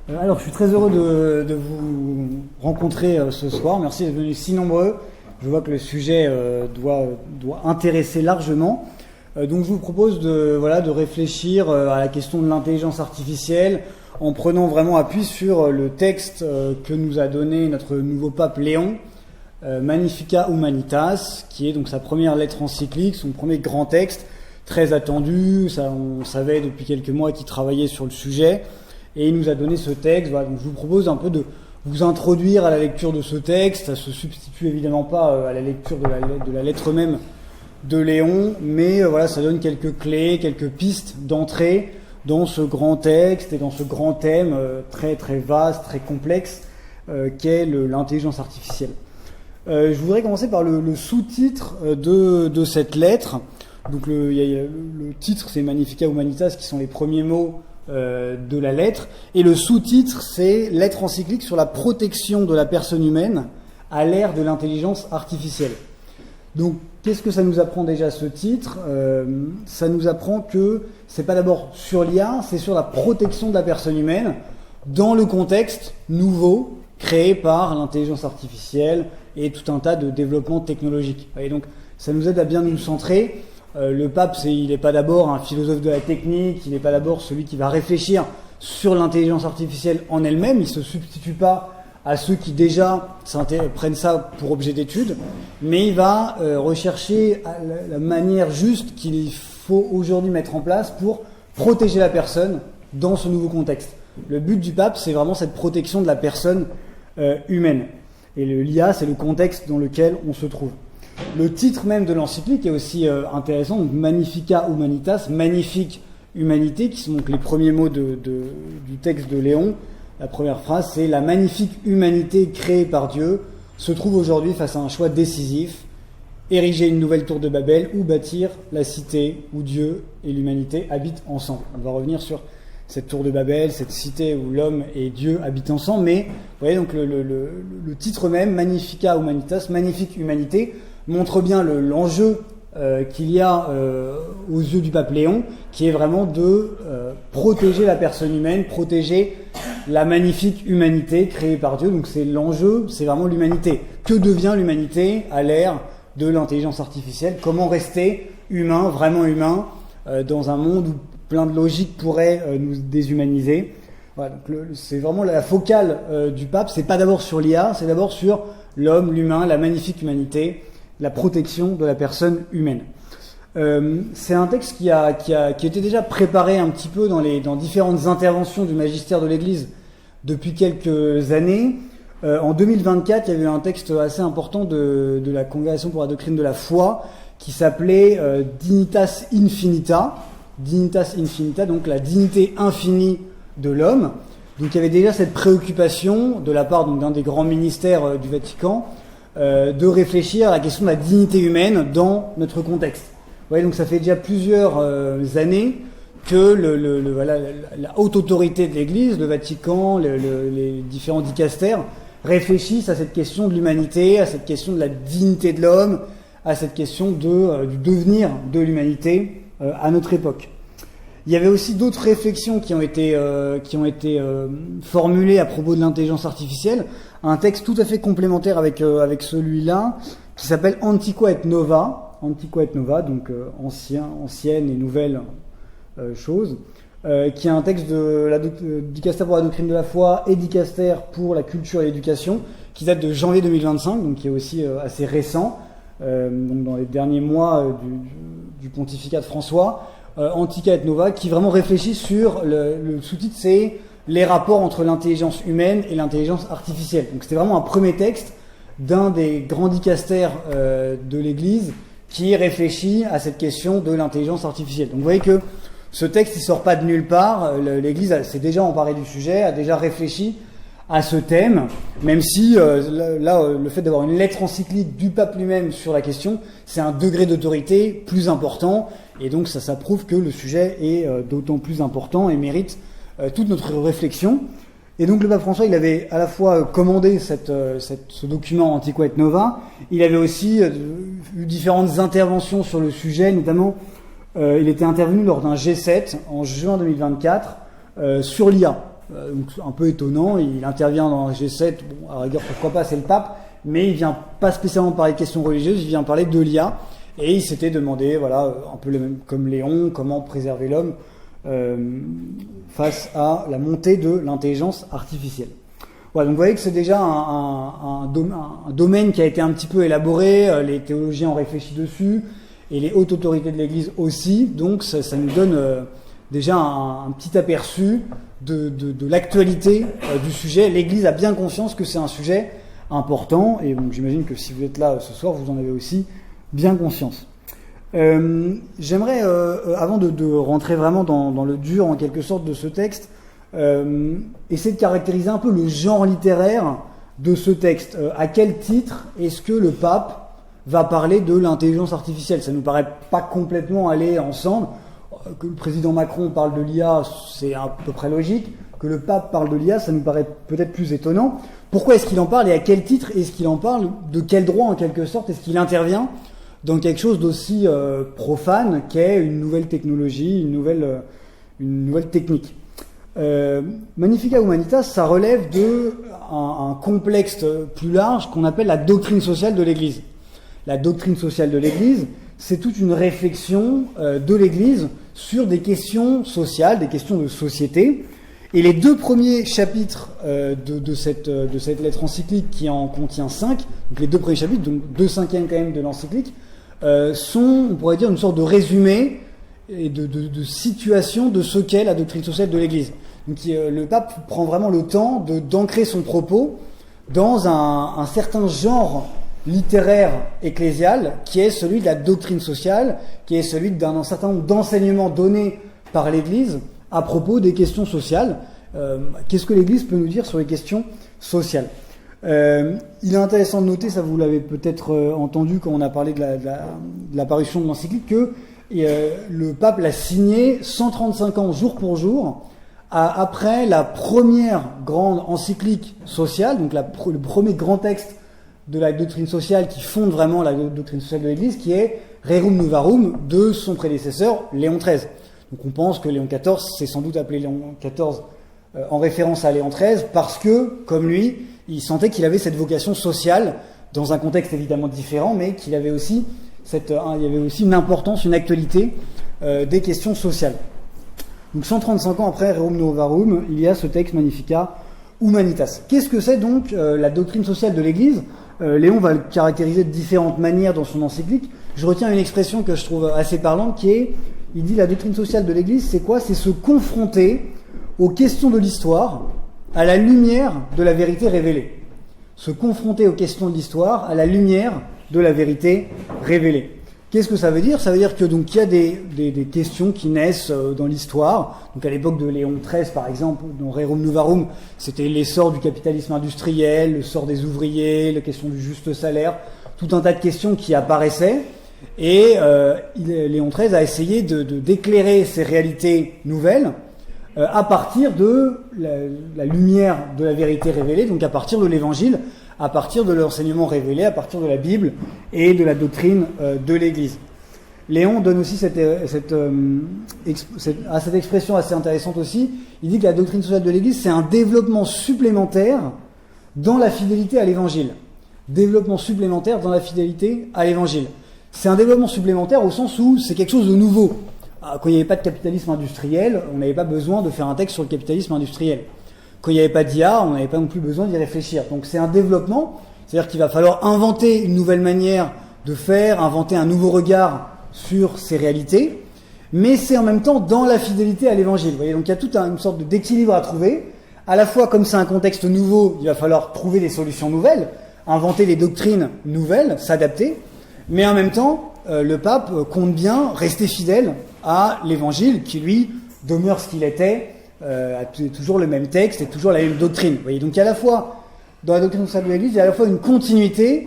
Alors, je suis très heureux de vous rencontrer ce soir. Merci d'être venus si nombreux. Je vois que le sujet doit intéresser largement. Donc, je vous propose de réfléchir à la question de l'intelligence artificielle en prenant vraiment appui sur le texte que nous a donné notre nouveau pape Léon, Magnificat Humanitas, qui est donc sa première lettre encyclique, son premier grand texte, très attendu. On savait depuis quelques mois qu'il travaillait sur le sujet. Et il nous a donné ce texte. Voilà, donc je vous propose un peu de vous introduire à la lecture de ce texte. Ça se substitue évidemment pas à la lecture de la lettre même de Léon, mais voilà, ça donne quelques clés, quelques pistes d'entrée dans ce grand texte et dans ce grand thème très très vaste, très complexe qu'est l'intelligence artificielle. Je voudrais commencer par le sous-titre de cette lettre. Donc le titre, c'est Magnificat Humanitas, qui sont les premiers mots de la lettre, et le sous-titre, c'est lettre encyclique sur la protection de la personne humaine à l'ère de l'intelligence artificielle. Donc, qu'est-ce que ça nous apprend déjà ce titre ? Ça nous apprend que c'est pas d'abord sur l'IA, c'est sur la protection de la personne humaine dans le contexte nouveau créé par l'intelligence artificielle et tout un tas de développements technologiques. Et donc, ça nous aide à bien nous centrer. Le pape, il n'est pas d'abord un philosophe de la technique, il n'est pas d'abord celui qui va réfléchir sur l'intelligence artificielle en elle-même, il ne se substitue pas à ceux qui déjà prennent ça pour objet d'étude, mais il va rechercher la manière juste qu'il faut aujourd'hui mettre en place pour protéger la personne dans ce nouveau contexte. Le but du pape, c'est vraiment cette protection de la personne humaine. Et l'IA, c'est le contexte dans lequel on se trouve. Le titre même de l'encyclique est aussi intéressant, donc Magnificat Humanitas, magnifique humanité, qui sont donc les premiers mots du texte de Léon. La première phrase, c'est « La magnifique humanité créée par Dieu se trouve aujourd'hui face à un choix décisif, ériger une nouvelle tour de Babel ou bâtir la cité où Dieu et l'humanité habitent ensemble ». On va revenir sur cette tour de Babel, cette cité où l'homme et Dieu habitent ensemble, mais vous voyez donc le titre même, Magnificat Humanitas, magnifique humanité, montre bien l'enjeu qu'il y a aux yeux du pape Léon, qui est vraiment de protéger la personne humaine, protéger la magnifique humanité créée par Dieu. Donc c'est l'enjeu, c'est vraiment l'humanité. Que devient l'humanité à l'ère de l'intelligence artificielle ? Comment rester humain, vraiment humain, dans un monde où plein de logiques pourraient nous déshumaniser ? Voilà, donc c'est vraiment la focale du pape. C'est pas d'abord sur l'IA, c'est d'abord sur l'homme, l'humain, la magnifique humanité, la protection de la personne humaine. C'est un texte qui était déjà préparé un petit peu dans différentes interventions du magistère de l'Église depuis quelques années. En 2024, il y avait eu un texte assez important de la Congrégation pour la doctrine de la foi qui s'appelait Dignitas Infinita. Dignitas Infinita, donc la dignité infinie de l'homme. Donc il y avait déjà cette préoccupation de la part d'un des grands ministères du Vatican de réfléchir à la question de la dignité humaine dans notre contexte. Vous voyez, donc ça fait déjà plusieurs années que la haute autorité de l'Église, le Vatican, les différents dicastères réfléchissent à cette question de l'humanité, à cette question de la dignité de l'homme, à cette question du devenir de l'humanité à notre époque. Il y avait aussi d'autres réflexions qui ont été formulées à propos de l'intelligence artificielle. Un texte tout à fait complémentaire avec celui-là, qui s'appelle Antiqua et Nova. Antiqua et Nova, donc ancienne et nouvelle chose, qui est un texte de Dicaster pour la doctrine de la foi et Dicaster pour la culture et l'éducation, qui date de janvier 2025, donc qui est aussi assez récent, donc dans les derniers mois du pontificat de François. Antiqua et Nova, qui vraiment réfléchit sur le sous-titre, c'est les rapports entre l'intelligence humaine et l'intelligence artificielle. Donc c'était vraiment un premier texte d'un des grands dicastères de l'Église qui réfléchit à cette question de l'intelligence artificielle. Donc vous voyez que ce texte, il sort pas de nulle part. L'Église s'est déjà emparée du sujet, a déjà réfléchi à ce thème, même si le fait d'avoir une lettre encyclique du pape lui-même sur la question, c'est un degré d'autorité plus important, et donc ça prouve que le sujet est d'autant plus important et mérite toute notre réflexion. Et donc le pape François, il avait à la fois commandé ce document Antiqua et Nova, il avait aussi eu différentes interventions sur le sujet, notamment il était intervenu lors d'un G7 en juin 2024 sur l'IA. donc un peu étonnant, il intervient dans un G7, bon, à la rigueur, pourquoi pas, c'est le pape, mais il vient pas spécialement parler de questions religieuses, il vient parler de l'IA, et il s'était demandé, voilà, un peu comme Léon, comment préserver l'homme face à la montée de l'intelligence artificielle. Voilà, donc vous voyez que c'est déjà un domaine qui a été un petit peu élaboré, les théologiens ont réfléchi dessus, et les hautes autorités de l'Église aussi, donc ça nous donne déjà un petit aperçu de l'actualité du sujet. L'Église a bien conscience que c'est un sujet important, et donc j'imagine que si vous êtes là ce soir, vous en avez aussi bien conscience. J'aimerais, avant de rentrer vraiment dans le dur en quelque sorte de ce texte, essayer de caractériser un peu le genre littéraire de ce texte. À quel titre est-ce que le pape va parler de l'intelligence artificielle? Ça nous paraît pas complètement aller ensemble. Que le président Macron parle de l'IA, c'est à peu près logique. Que le pape parle de l'IA, ça nous paraît peut-être plus étonnant. Pourquoi est-ce qu'il en parle et à quel titre est-ce qu'il en parle? De quel droit, en quelque sorte, est-ce qu'il intervient dans quelque chose d'aussi profane qu'est une nouvelle technologie, une nouvelle technique? Magnificat Humanitas, ça relève un complexe plus large qu'on appelle la doctrine sociale de l'Église. La doctrine sociale de l'Église, c'est toute une réflexion de l'Église sur des questions sociales, des questions de société. Et les deux premiers chapitres de cette lettre encyclique, qui en contient 5, donc les deux premiers chapitres, donc 2/5 quand même de l'encyclique, sont, on pourrait dire, une sorte de résumé et de situation de ce qu'est la doctrine sociale de l'Église. Donc le pape prend vraiment le temps d'ancrer son propos dans un certain genre littéraire ecclésial qui est celui de la doctrine sociale, qui est celui d'un certain nombre d'enseignements donnés par l'Église à propos des questions sociales. Qu'est-ce que l'Église peut nous dire sur les questions sociales? Il est intéressant de noter, ça vous l'avez peut-être entendu quand on a parlé de la parution de l'encyclique, que le pape l'a signé 135 ans jour pour jour après la première grande encyclique sociale, donc le premier grand texte de la doctrine sociale qui fonde vraiment la doctrine sociale de l'Église, qui est Rerum Novarum de son prédécesseur Léon XIII. Donc on pense que Léon XIV s'est sans doute appelé Léon XIV en référence à Léon XIII parce que, comme lui, il sentait qu'il avait cette vocation sociale dans un contexte évidemment différent, mais qu'il avait aussi il y avait aussi une importance, une actualité des questions sociales. Donc 135 ans après Rerum Novarum, il y a ce texte Magnificat Humanitas. Qu'est-ce que c'est donc la doctrine sociale de l'Église? Léon va le caractériser de différentes manières dans son encyclique. Je retiens une expression que je trouve assez parlante qui est, il dit la doctrine sociale de l'Église, c'est quoi? C'est se confronter aux questions de l'histoire à la lumière de la vérité révélée. Se confronter aux questions de l'histoire à la lumière de la vérité révélée. Qu'est-ce que ça veut dire? Ça veut dire que donc il y a des questions qui naissent dans l'histoire. Donc à l'époque de Léon XIII, par exemple, dans Rerum Novarum, c'était l'essor du capitalisme industriel, le sort des ouvriers, la question du juste salaire, tout un tas de questions qui apparaissaient. Et Léon XIII a essayé d'éclairer ces réalités nouvelles à partir de la lumière de la vérité révélée, donc à partir de l'Évangile, à partir de l'enseignement révélé, à partir de la Bible et de la doctrine de l'Église. Léon donne aussi cette expression assez intéressante aussi. Il dit que la doctrine sociale de l'Église, c'est un développement supplémentaire dans la fidélité à l'Évangile. Développement supplémentaire dans la fidélité à l'Évangile. C'est un développement supplémentaire au sens où c'est quelque chose de nouveau. Quand il n'y avait pas de capitalisme industriel, on n'avait pas besoin de faire un texte sur le capitalisme industriel. Quand il n'y avait pas d'IA, on n'avait pas non plus besoin d'y réfléchir. Donc c'est un développement, c'est-à-dire qu'il va falloir inventer une nouvelle manière de faire, inventer un nouveau regard sur ces réalités, mais c'est en même temps dans la fidélité à l'Évangile. Vous voyez, donc il y a toute une sorte d'équilibre à trouver. À la fois, comme c'est un contexte nouveau, il va falloir trouver des solutions nouvelles, inventer des doctrines nouvelles, s'adapter, mais en même temps, le pape compte bien rester fidèle à l'Évangile qui, lui, demeure ce qu'il était, a toujours le même texte et toujours la même doctrine. Vous voyez, donc il y a à la fois, dans la doctrine sociale de l'Église, il y a à la fois une continuité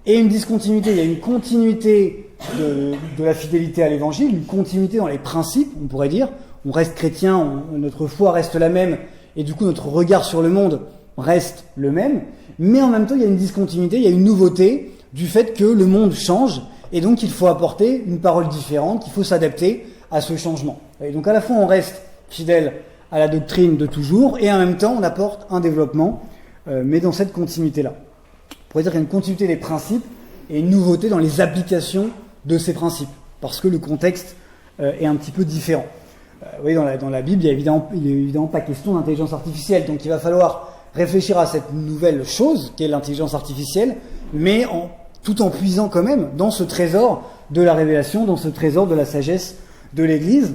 et une discontinuité. Il y a une continuité de la fidélité à l'Évangile, une continuité dans les principes, on pourrait dire. On reste chrétien, notre foi reste la même, et du coup notre regard sur le monde reste le même. Mais en même temps, il y a une discontinuité, il y a une nouveauté du fait que le monde change, et donc il faut apporter une parole différente, qu'il faut s'adapter à ce changement. Et donc à la fois on reste fidèle à la doctrine de toujours, et en même temps on apporte un développement, mais dans cette continuité-là. On pourrait dire qu'il y a une continuité des principes et une nouveauté dans les applications de ces principes, parce que le contexte est un petit peu différent. Oui, dans la Bible, il n'est évidemment pas question d'intelligence artificielle, donc il va falloir réfléchir à cette nouvelle chose qu'est l'intelligence artificielle, mais tout en puisant quand même dans ce trésor de la révélation, dans ce trésor de la sagesse de l'Église.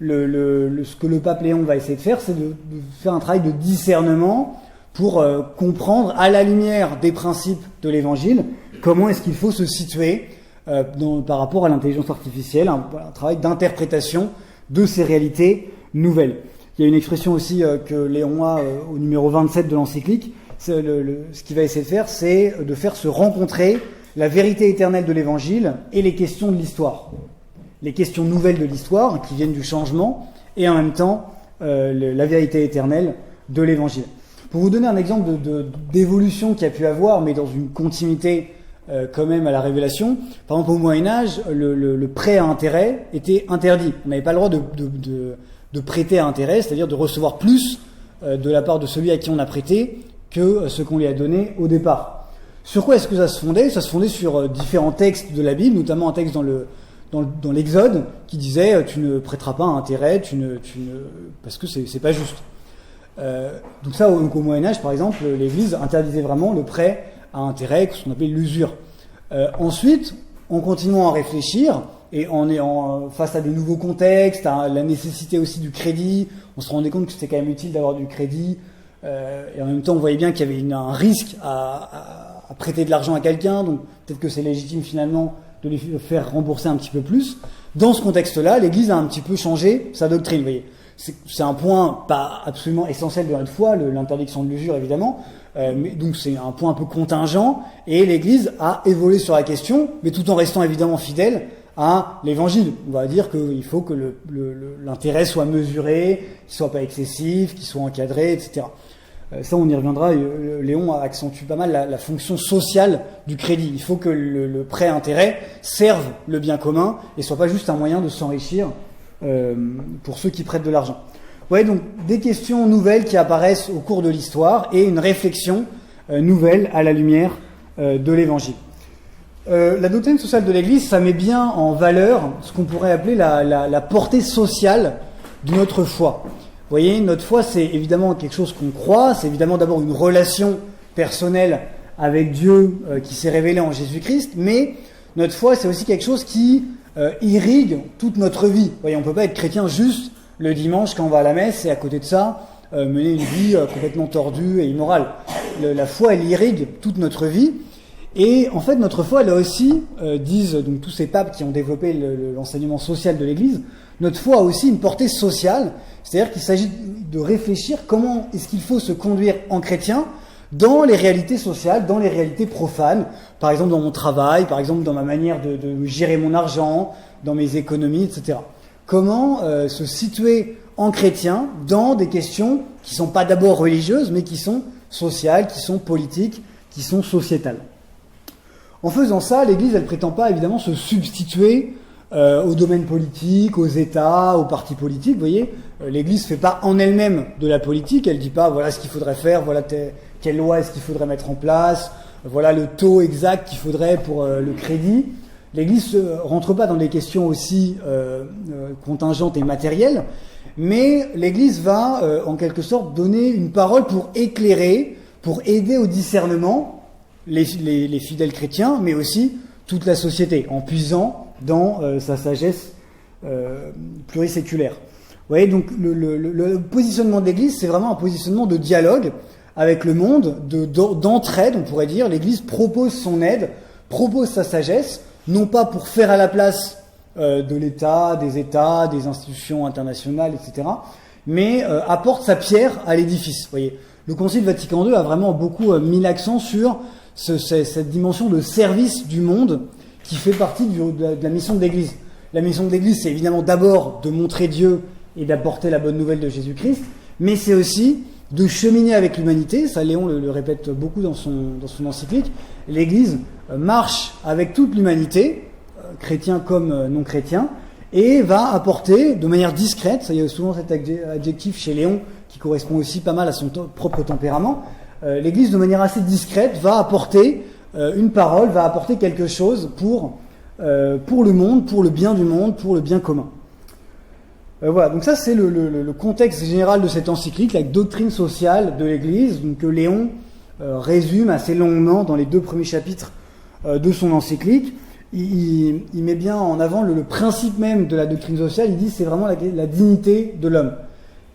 Ce que le pape Léon va essayer de faire, c'est de faire un travail de discernement pour comprendre à la lumière des principes de l'Évangile comment est-ce qu'il faut se situer par rapport à l'intelligence artificielle, un travail d'interprétation de ces réalités nouvelles. Il y a une expression aussi que Léon a au numéro 27 de l'encyclique. Ce qu'il va essayer de faire, c'est de faire se rencontrer la vérité éternelle de l'Évangile et les questions de l'histoire. Les questions nouvelles de l'histoire qui viennent du changement et en même temps la vérité éternelle de l'Évangile. Pour vous donner un exemple d'évolution qu'il y a pu avoir, mais dans une continuité quand même à la révélation, par exemple au Moyen-Âge, le prêt à intérêt était interdit. On n'avait pas le droit de prêter à intérêt, c'est-à-dire de recevoir plus de la part de celui à qui on a prêté que ce qu'on lui a donné au départ. Sur quoi est-ce que ça se fondait ? Ça se fondait sur différents textes de la Bible, notamment un texte dans l'Exode qui disait tu ne prêteras pas à intérêt, parce que c'est pas juste. Donc ça, au Moyen-Âge, par exemple, l'Église interdisait vraiment le prêt à intérêt, ce qu'on appelait l'usure. Ensuite, en continuant à réfléchir, et face à des nouveaux contextes, à la nécessité aussi du crédit, on se rendait compte que c'était quand même utile d'avoir du crédit, et en même temps on voyait bien qu'il y avait un risque à prêter de l'argent à quelqu'un, donc peut-être que c'est légitime finalement de les faire rembourser un petit peu plus. Dans ce contexte-là, l'Église a un petit peu changé sa doctrine, vous voyez. C'est un point pas absolument essentiel de notre foi, l'interdiction de l'usure évidemment, mais donc c'est un point un peu contingent, et l'Église a évolué sur la question, mais tout en restant évidemment fidèle à l'Évangile. On va dire qu'il faut que l'intérêt soit mesuré, qu'il soit pas excessif, qu'il soit encadré, etc. Ça, on y reviendra. Léon accentue pas mal la fonction sociale du crédit. Il faut que le prêt-intérêt serve le bien commun et soit pas juste un moyen de s'enrichir pour ceux qui prêtent de l'argent. Ouais, donc des questions nouvelles qui apparaissent au cours de l'histoire et une réflexion nouvelle à la lumière de l'Évangile. La doctrine sociale de l'Église, ça met bien en valeur ce qu'on pourrait appeler la portée sociale de notre foi. Vous voyez, notre foi, c'est évidemment quelque chose qu'on croit, c'est évidemment d'abord une relation personnelle avec Dieu qui s'est révélée en Jésus-Christ, mais notre foi, c'est aussi quelque chose qui irrigue toute notre vie. Vous voyez, on ne peut pas être chrétien juste le dimanche quand on va à la messe et à côté de ça, mener une vie complètement tordue et immorale. La foi, elle irrigue toute notre vie. Et en fait, notre foi, elle a aussi, disent donc tous ces papes qui ont développé l'enseignement social de l'Église, notre foi a aussi une portée sociale, c'est-à-dire qu'il s'agit de réfléchir comment est-ce qu'il faut se conduire en chrétien dans les réalités sociales, dans les réalités profanes, par exemple dans mon travail, par exemple dans ma manière de gérer mon argent, dans mes économies, etc. Comment se situer en chrétien dans des questions qui ne sont pas d'abord religieuses, mais qui sont sociales, qui sont politiques, qui sont sociétales. En faisant ça, l'Église, elle prétend pas évidemment se substituer au domaine politique, aux États, aux partis politiques. Vous voyez, l'Église fait pas en elle-même de la politique. Elle dit pas voilà ce qu'il faudrait faire, voilà quelle loi est-ce qu'il faudrait mettre en place, voilà le taux exact qu'il faudrait pour le crédit. L'Église rentre pas dans des questions aussi contingentes et matérielles, mais l'Église va en quelque sorte donner une parole pour éclairer, pour aider au discernement les fidèles chrétiens, mais aussi toute la société, en puisant dans sa sagesse pluriséculaire. Vous voyez, donc le positionnement de l'Église, c'est vraiment un positionnement de dialogue avec le monde, d'entraide, on pourrait dire. L'Église propose son aide, propose sa sagesse, non pas pour faire à la place de l'État, des institutions internationales, etc., mais apporte sa pierre à l'édifice. Vous voyez, le Concile Vatican II a vraiment beaucoup mis l'accent sur cette dimension de service du monde qui fait partie de la mission de l'Église. La mission de l'Église, c'est évidemment d'abord de montrer Dieu et d'apporter la bonne nouvelle de Jésus-Christ, mais c'est aussi de cheminer avec l'humanité. Ça, Léon le répète beaucoup dans son encyclique. L'Église marche avec toute l'humanité, chrétiens comme non chrétiens, et va apporter de manière discrète, il y a souvent cet adjectif chez Léon qui correspond aussi pas mal à son propre tempérament, l'Église de manière assez discrète va apporter une parole, va apporter quelque chose pour le monde, pour le bien du monde, pour le bien commun. Voilà, donc ça c'est le contexte général de cette encyclique, la doctrine sociale de l'Église, donc, que Léon résume assez longuement dans les 2 premiers chapitres de son encyclique. Il met bien en avant le principe même de la doctrine sociale. Il dit c'est vraiment la dignité de l'homme.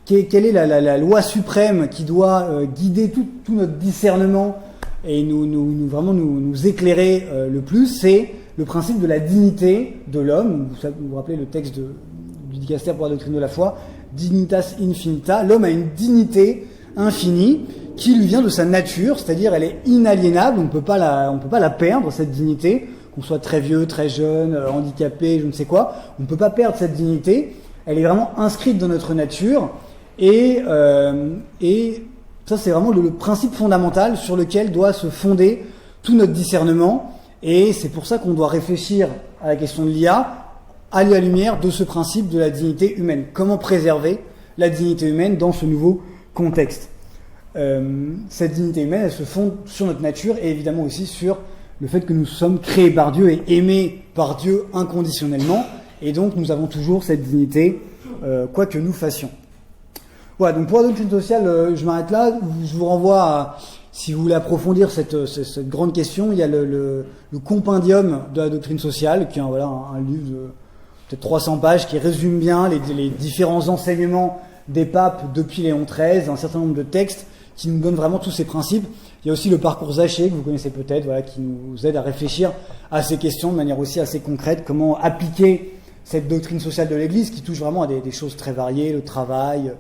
Quelle est la loi suprême qui doit guider tout notre discernement et nous éclairer le plus, c'est le principe de la dignité de l'homme. Vous vous rappelez le texte du Dicaster pour la doctrine de la foi, dignitas infinita. L'homme a une dignité infinie qui lui vient de sa nature, c'est-à-dire elle est inaliénable, on peut pas la perdre, cette dignité, qu'on soit très vieux, très jeune, handicapé, je ne sais quoi, on ne peut pas perdre cette dignité, elle est vraiment inscrite dans notre nature, et ça c'est vraiment le principe fondamental sur lequel doit se fonder tout notre discernement, et c'est pour ça qu'on doit réfléchir à la question de l'IA à la lumière de ce principe de la dignité humaine. Comment préserver la dignité humaine dans ce nouveau contexte. Cette dignité humaine, elle se fonde sur notre nature et évidemment aussi sur le fait que nous sommes créés par Dieu et aimés par Dieu inconditionnellement, et donc nous avons toujours cette dignité, quoi que nous fassions. Voilà, donc pour la doctrine sociale, je m'arrête là. Je vous renvoie à, si vous voulez approfondir cette grande question, il y a le compendium de la doctrine sociale, qui est un livre de peut-être 300 pages, qui résume bien les différents enseignements des papes depuis Léon XIII, un certain nombre de textes qui nous donnent vraiment tous ces principes. Il y a aussi le parcours Zaché, que vous connaissez peut-être, qui nous aide à réfléchir à ces questions de manière aussi assez concrète, comment appliquer cette doctrine sociale de l'Église, qui touche vraiment à des choses très variées, le travail,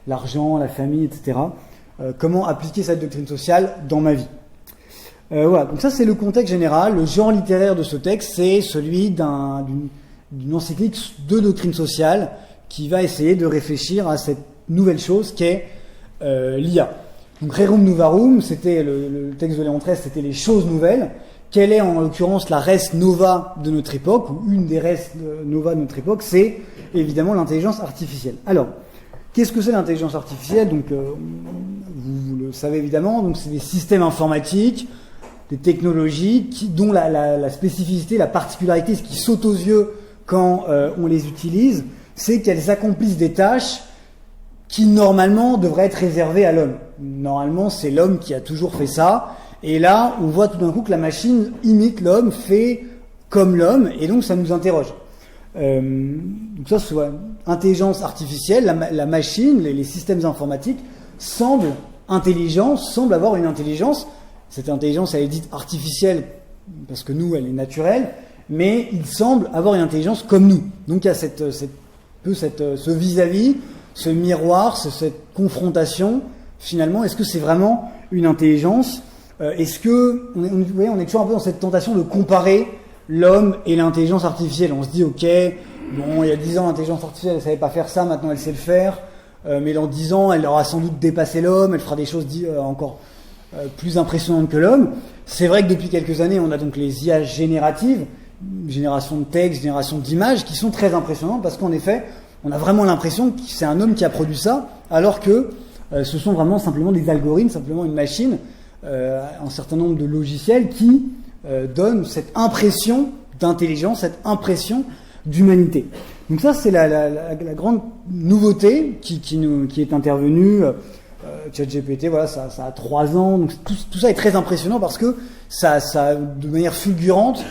l'argent, la famille, etc. Comment appliquer cette doctrine sociale dans ma vie. Voilà, donc ça c'est le contexte général. Le genre littéraire de ce texte, c'est celui d'une encyclique de doctrine sociale qui va essayer de réfléchir à cette nouvelle chose qu'est l'IA. Donc Rerum Novarum, c'était le texte de Léon XIII, c'était les choses nouvelles. Quelle est en l'occurrence la res nova de notre époque, ou une des res nova de notre époque, c'est évidemment l'intelligence artificielle. Alors, qu'est-ce que c'est l'intelligence artificielle? Donc, vous le savez évidemment, donc c'est des systèmes informatiques, des technologies dont la spécificité, la particularité, ce qui saute aux yeux quand on les utilise, c'est qu'elles accomplissent des tâches qui normalement devraient être réservées à l'homme. Normalement, c'est l'homme qui a toujours fait ça, et là, on voit tout d'un coup que la machine imite l'homme, fait comme l'homme, et donc ça nous interroge. Donc ça, c'est intelligence artificielle, la machine, les systèmes informatiques semblent intelligents, semblent avoir une intelligence. Cette intelligence, elle est dite artificielle parce que nous, elle est naturelle, mais ils semblent avoir une intelligence comme nous. Donc il y a ce vis-à-vis, ce miroir, cette confrontation. Finalement, est-ce que c'est vraiment une intelligence? Est-ce que on est toujours un peu dans cette tentation de comparer l'homme et l'intelligence artificielle. On se dit, ok, bon, il y a 10 ans, l'intelligence artificielle, elle savait pas faire ça, maintenant elle sait le faire, mais dans 10 ans, elle aura sans doute dépassé l'homme, elle fera des choses encore plus impressionnantes que l'homme. C'est vrai que depuis quelques années, on a donc les IA génératives, génération de textes, génération d'images, qui sont très impressionnantes, parce qu'en effet, on a vraiment l'impression que c'est un homme qui a produit ça, alors que ce sont vraiment simplement des algorithmes, simplement une machine, un certain nombre de logiciels qui donne cette impression d'intelligence, cette impression d'humanité. Donc ça, c'est la grande nouveauté qui est intervenue. ChatGPT, voilà, ça a 3 ans. Donc tout ça est très impressionnant parce que ça de manière fulgurante,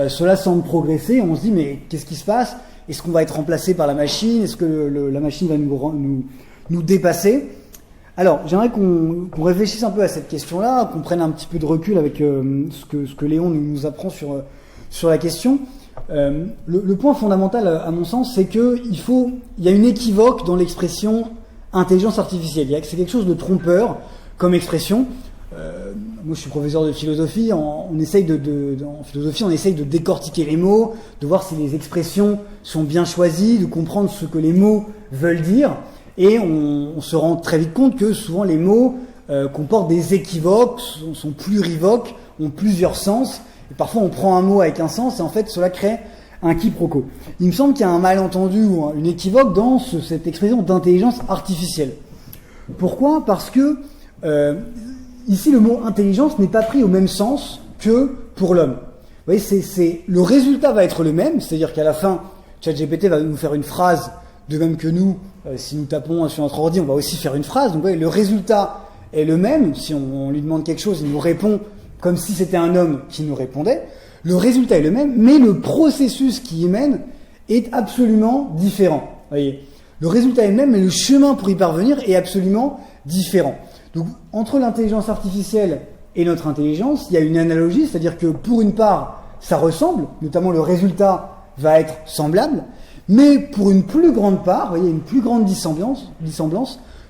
cela semble progresser. On se dit, mais qu'est-ce qui se passe? Est-ce qu'on va être remplacé par la machine? Est-ce que la machine va nous dépasser? Alors, j'aimerais qu'on réfléchisse un peu à cette question-là, qu'on prenne un petit peu de recul avec ce que Léon nous apprend sur la question. Le point fondamental, à mon sens, c'est qu'il y a une équivoque dans l'expression intelligence artificielle. C'est quelque chose de trompeur comme expression. Moi, je suis professeur de philosophie. En philosophie, on essaye de décortiquer les mots, de voir si les expressions sont bien choisies, de comprendre ce que les mots veulent dire. Et on se rend très vite compte que souvent les mots comportent des équivoques, sont plurivoques, ont plusieurs sens. Et parfois on prend un mot avec un sens et en fait cela crée un quiproquo. Il me semble qu'il y a un malentendu ou une équivoque dans cette expression d'intelligence artificielle. Pourquoi ? Parce que ici, le mot intelligence n'est pas pris au même sens que pour l'homme. Vous voyez, le résultat va être le même, c'est-à-dire qu'à la fin, ChatGPT va nous faire une phrase, de même que nous, si nous tapons sur notre ordi, on va aussi faire une phrase. Donc, vous voyez, le résultat est le même. Si on lui demande quelque chose, il nous répond comme si c'était un homme qui nous répondait. Le résultat est le même, mais le processus qui y mène est absolument différent. Vous voyez, le résultat est le même, mais le chemin pour y parvenir est absolument différent. Donc, entre l'intelligence artificielle et notre intelligence, il y a une analogie, c'est-à-dire que pour une part, ça ressemble, notamment le résultat va être semblable, mais pour une plus grande part, vous voyez, une plus grande dissemblance,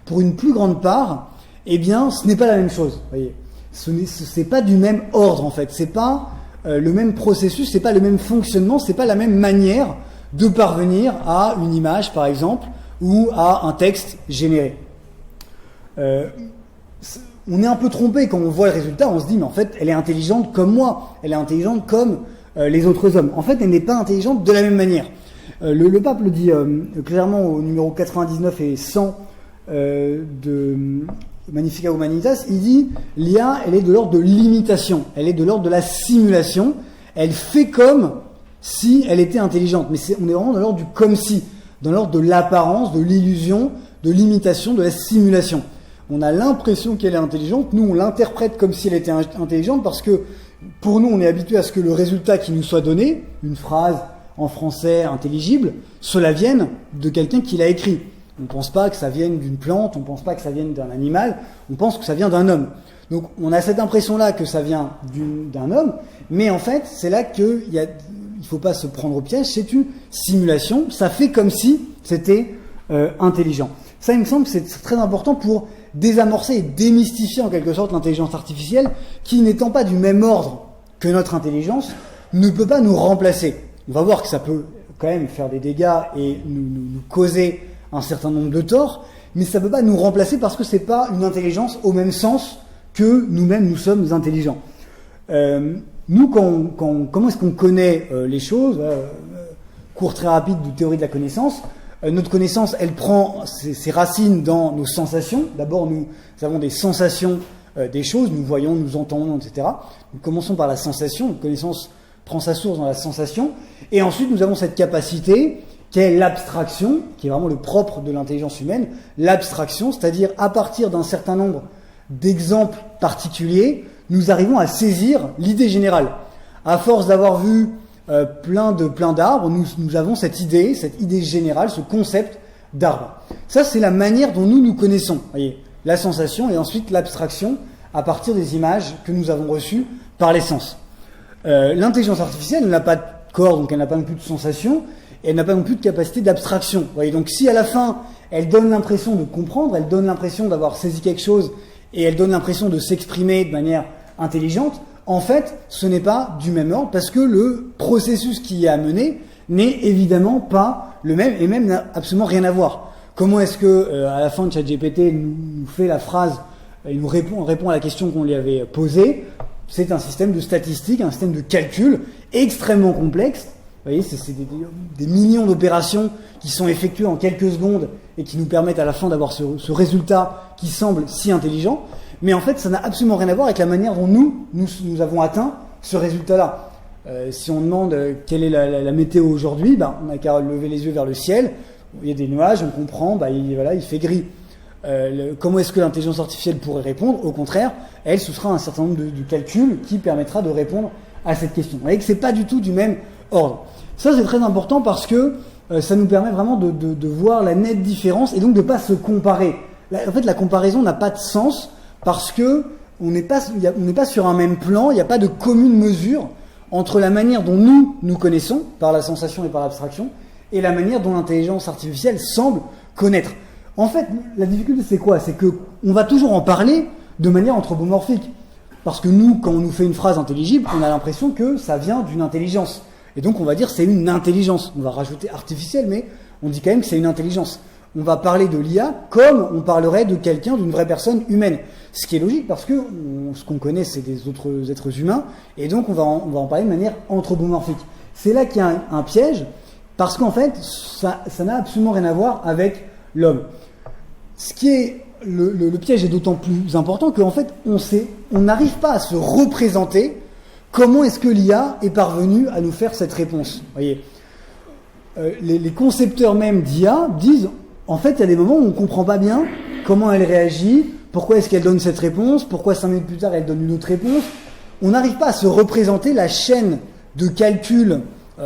pour une plus grande part, eh bien, ce n'est pas la même chose. Vous voyez, c'est pas du même ordre en fait, c'est pas le même processus, c'est pas le même fonctionnement, c'est pas la même manière de parvenir à une image, par exemple, ou à un texte généré. On est un peu trompé quand on voit le résultat, on se dit mais en fait elle est intelligente comme moi, elle est intelligente comme les autres hommes. En fait elle n'est pas intelligente de la même manière. Le pape le dit clairement au numéro 99 et 100 de Magnificat Humanitas, il dit l'IA elle est de l'ordre de l'imitation, elle est de l'ordre de la simulation, elle fait comme si elle était intelligente, mais on est vraiment dans l'ordre du comme si, dans l'ordre de l'apparence, de l'illusion, de l'imitation, de la simulation. On a l'impression qu'elle est intelligente, nous on l'interprète comme si elle était intelligente parce que pour nous on est habitué à ce que le résultat qui nous soit donné, une phrase en français intelligible, cela vienne de quelqu'un qui l'a écrit. On ne pense pas que ça vienne d'une plante, on ne pense pas que ça vienne d'un animal, on pense que ça vient d'un homme. Donc on a cette impression-là que ça vient d'un homme, mais en fait c'est là qu'il ne faut pas se prendre au piège, c'est une simulation, ça fait comme si c'était intelligent. Ça, il me semble que c'est très important pour désamorcer et démystifier en quelque sorte l'intelligence artificielle qui, n'étant pas du même ordre que notre intelligence, ne peut pas nous remplacer. On va voir que ça peut quand même faire des dégâts et nous causer un certain nombre de torts, mais ça ne peut pas nous remplacer parce que ce n'est pas une intelligence au même sens que nous-mêmes nous sommes intelligents. Nous, comment est-ce qu'on connaît les choses cours très rapide de théorie de la connaissance. Notre connaissance, elle prend ses racines dans nos sensations. D'abord, nous avons des sensations des choses, nous voyons, nous entendons, etc. Nous commençons par la sensation, la connaissance prend sa source dans la sensation, et ensuite nous avons cette capacité qui est l'abstraction, qui est vraiment le propre de l'intelligence humaine, l'abstraction, c'est-à-dire à partir d'un certain nombre d'exemples particuliers, nous arrivons à saisir l'idée générale. À force d'avoir vu plein d'arbres, nous avons cette idée générale, ce concept d'arbre. Ça, c'est la manière dont nous connaissons. Vous voyez, la sensation et ensuite l'abstraction à partir des images que nous avons reçues par les sens. L'intelligence artificielle n'a pas de corps, donc elle n'a pas non plus de sensation, et elle n'a pas non plus de capacité d'abstraction. Vous voyez, donc si à la fin, elle donne l'impression de comprendre, elle donne l'impression d'avoir saisi quelque chose, et elle donne l'impression de s'exprimer de manière intelligente, en fait, ce n'est pas du même ordre, parce que le processus qui y est amené n'est évidemment pas le même, et même n'a absolument rien à voir. Comment est-ce que, à la fin de ChatGPT, nous fait la phrase, il nous répond à la question qu'on lui avait posée? C'est un système de statistiques, un système de calcul extrêmement complexe. Vous voyez, c'est des millions d'opérations qui sont effectuées en quelques secondes et qui nous permettent à la fin d'avoir ce résultat qui semble si intelligent. Mais en fait, ça n'a absolument rien à voir avec la manière dont nous avons atteint ce résultat-là. Si on demande quelle est la météo aujourd'hui, on n'a qu'à lever les yeux vers le ciel. Il y a des nuages, on comprend, il fait gris. Comment est-ce que l'intelligence artificielle pourrait répondre? Au contraire, elle, ce sera un certain nombre de calculs qui permettra de répondre à cette question. Vous voyez que c'est pas du tout du même ordre. Ça, c'est très important parce que ça nous permet vraiment de voir la nette différence et donc de ne pas se comparer. En fait, la comparaison n'a pas de sens parce que on n'est pas sur un même plan, il n'y a pas de commune mesure entre la manière dont nous connaissons, par la sensation et par l'abstraction, et la manière dont l'intelligence artificielle semble connaître. En fait, la difficulté, c'est quoi? C'est qu'on va toujours en parler de manière anthropomorphique. Parce que nous, quand on nous fait une phrase intelligible, on a l'impression que ça vient d'une intelligence. Et donc, on va dire c'est une intelligence. On va rajouter artificielle, mais on dit quand même que c'est une intelligence. On va parler de l'IA comme on parlerait de quelqu'un, d'une vraie personne humaine. Ce qui est logique parce que ce qu'on connaît, c'est des autres êtres humains. Et donc, on va en parler de manière anthropomorphique. c'est là qu'il y a un piège, parce qu'en fait, ça n'a absolument rien à voir avec l'homme. Ce qui est le piège est d'autant plus important qu'en fait, on n'arrive pas à se représenter comment est-ce que l'IA est parvenue à nous faire cette réponse. Voyez, les concepteurs même d'IA disent, en fait, il y a des moments où on ne comprend pas bien comment elle réagit, pourquoi est-ce qu'elle donne cette réponse, pourquoi 5 minutes plus tard elle donne une autre réponse. On n'arrive pas à se représenter la chaîne de calcul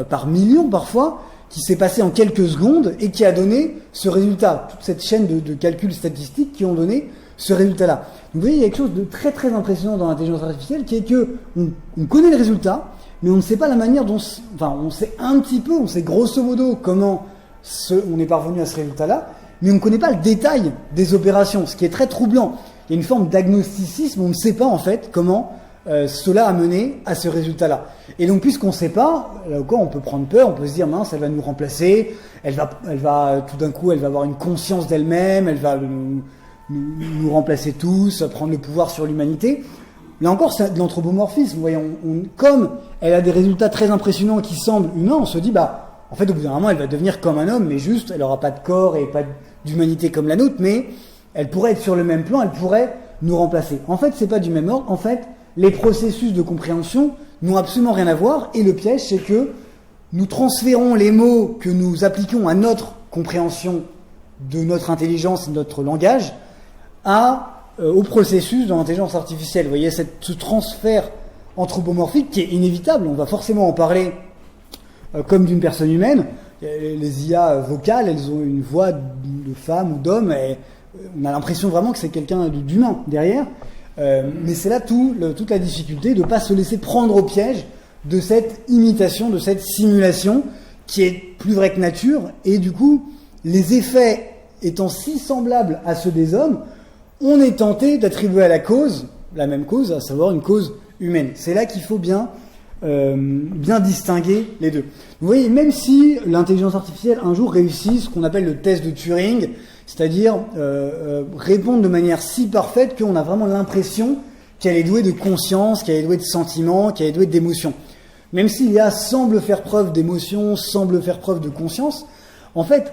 par millions parfois, qui s'est passée en quelques secondes et qui a donné ce résultat, toute cette chaîne de calculs statistiques qui ont donné ce résultat-là. Donc, vous voyez, il y a quelque chose de très très impressionnant dans l'intelligence artificielle qui est que on connaît le résultat, mais on ne sait pas la manière dont, on sait un petit peu, on sait grosso modo comment on est parvenu à ce résultat-là, mais on ne connaît pas le détail des opérations, ce qui est très troublant. Il y a une forme d'agnosticisme, on ne sait pas en fait comment cela a mené à ce résultat-là. Et donc, puisqu'on ne sait pas, là encore, on peut prendre peur, on peut se dire, mince, elle va nous remplacer, elle va tout d'un coup, elle va avoir une conscience d'elle-même, elle va nous remplacer tous, prendre le pouvoir sur l'humanité. Là encore, c'est de l'anthropomorphisme. Vous voyez, comme elle a des résultats très impressionnants qui semblent humains, on se dit, en fait, au bout d'un moment, elle va devenir comme un homme, mais juste, elle n'aura pas de corps et pas d'humanité comme la nôtre, mais elle pourrait être sur le même plan, elle pourrait nous remplacer. En fait, c'est pas du même ordre. En fait, les processus de compréhension n'ont absolument rien à voir, et le piège, c'est que nous transférons les mots que nous appliquons à notre compréhension de notre intelligence et de notre langage au processus de l'intelligence artificielle. Vous voyez, ce transfert anthropomorphique qui est inévitable, on va forcément en parler comme d'une personne humaine. Les IA vocales, elles ont une voix de femme ou d'homme, et on a l'impression vraiment que c'est quelqu'un d'humain derrière. Mais c'est là toute la difficulté de ne pas se laisser prendre au piège de cette imitation, de cette simulation qui est plus vraie que nature, et du coup, les effets étant si semblables à ceux des hommes, on est tenté d'attribuer à la même cause, à savoir une cause humaine. C'est là qu'il faut bien distinguer les deux. Vous voyez, même si l'intelligence artificielle un jour réussit ce qu'on appelle le test de Turing, c'est-à-dire répondre de manière si parfaite qu'on a vraiment l'impression qu'elle est douée de conscience, qu'elle est douée de sentiments, qu'elle est douée d'émotions. Même si l'IA semble faire preuve d'émotion, semble faire preuve de conscience, en fait,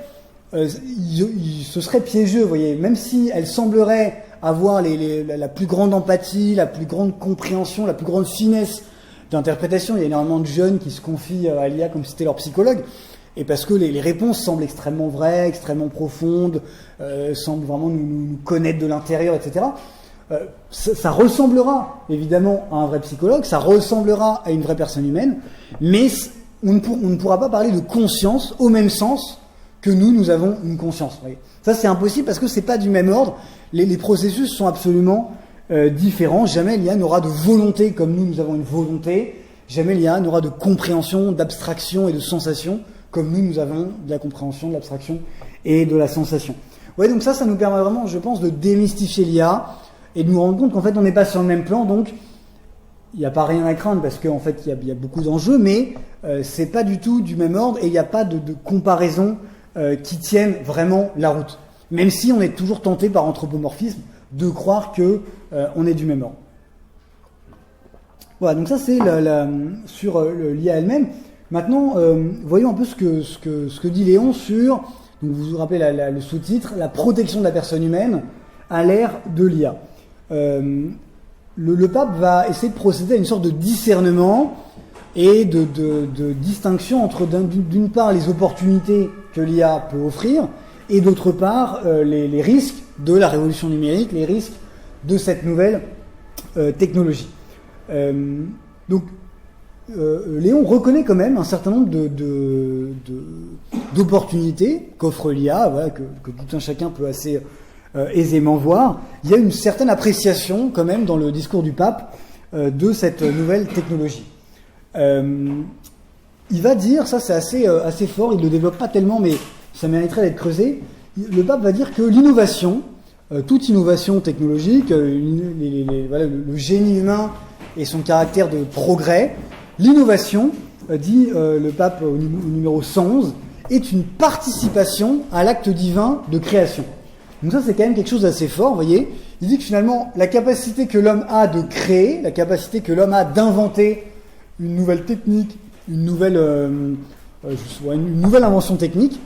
ce serait piégeux, vous voyez. Même si elle semblerait avoir la plus grande empathie, la plus grande compréhension, la plus grande finesse d'interprétation, il y a énormément de jeunes qui se confient à l'IA comme si c'était leur psychologue, et parce que les réponses semblent extrêmement vraies, extrêmement profondes, semblent vraiment nous connaître de l'intérieur, etc. Ça ressemblera évidemment à un vrai psychologue, ça ressemblera à une vraie personne humaine, mais on ne pourra pas parler de conscience au même sens que nous avons une conscience. Voyez. Ça, c'est impossible parce que c'est pas du même ordre. Les processus sont absolument différents. Jamais l'IA n'aura de volonté comme nous avons une volonté. Jamais l'IA n'aura de compréhension, d'abstraction et de sensation comme nous avons de la compréhension, de l'abstraction et de la sensation. Ouais, donc ça nous permet vraiment, je pense, de démystifier l'IA et de nous rendre compte qu'en fait, on n'est pas sur le même plan. Donc, il n'y a pas rien à craindre parce qu'en fait, il y a beaucoup d'enjeux, mais c'est pas du tout du même ordre et il n'y a pas de comparaison qui tiennent vraiment la route. Même si on est toujours tenté par anthropomorphisme de croire que on est du même ordre. Voilà, donc ça c'est sur l'IA elle-même. Maintenant, voyons un peu ce que dit Léon sur, donc vous vous rappelez le sous-titre, la protection de la personne humaine à l'ère de l'IA. Le pape va essayer de procéder à une sorte de discernement et de distinction entre d'une part les opportunités que l'IA peut offrir et d'autre part les risques de la révolution numérique, les risques de cette nouvelle technologie. Donc Léon reconnaît quand même un certain nombre d'opportunités qu'offre l'IA, voilà, que tout un chacun peut assez aisément voir. Il y a une certaine appréciation quand même dans le discours du pape de cette nouvelle technologie. Il va dire, ça c'est assez fort, il ne le développe pas tellement, mais ça mériterait d'être creusé. Le pape va dire que l'innovation, toute innovation technologique, voilà, le génie humain et son caractère de progrès, l'innovation, dit le pape au numéro 111, est une participation à l'acte divin de création. Donc ça c'est quand même quelque chose d'assez fort, vous voyez. Il dit que finalement la capacité que l'homme a de créer, la capacité que l'homme a d'inventer une nouvelle technique, une nouvelle invention technique,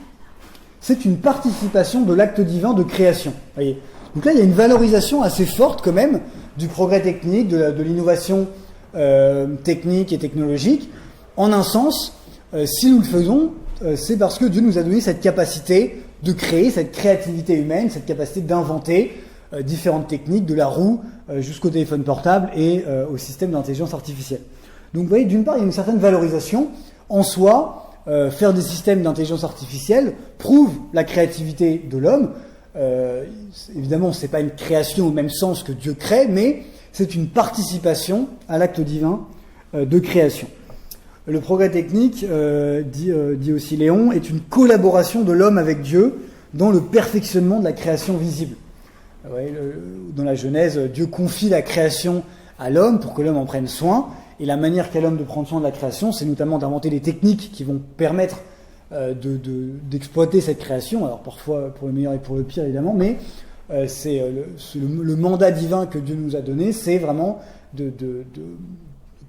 c'est une participation de l'acte divin de création. Voyez. Donc là, il y a une valorisation assez forte quand même du progrès technique, de l'innovation technique et technologique. En un sens, si nous le faisons, c'est parce que Dieu nous a donné cette capacité de créer, cette créativité humaine, cette capacité d'inventer différentes techniques, de la roue jusqu'au téléphone portable et au système d'intelligence artificielle. Donc vous voyez, d'une part, il y a une certaine valorisation. En soi, faire des systèmes d'intelligence artificielle prouve la créativité de l'homme. Évidemment, ce n'est pas une création au même sens que Dieu crée, mais c'est une participation à l'acte divin de création. Le progrès technique, dit aussi Léon, est une collaboration de l'homme avec Dieu dans le perfectionnement de la création visible. Dans la Genèse, Dieu confie la création à l'homme pour que l'homme en prenne soin, et la manière qu'a l'homme de prendre soin de la création, c'est notamment d'inventer des techniques qui vont permettre d'exploiter cette création, alors parfois pour le meilleur et pour le pire évidemment, mais c'est le mandat divin que Dieu nous a donné, c'est vraiment de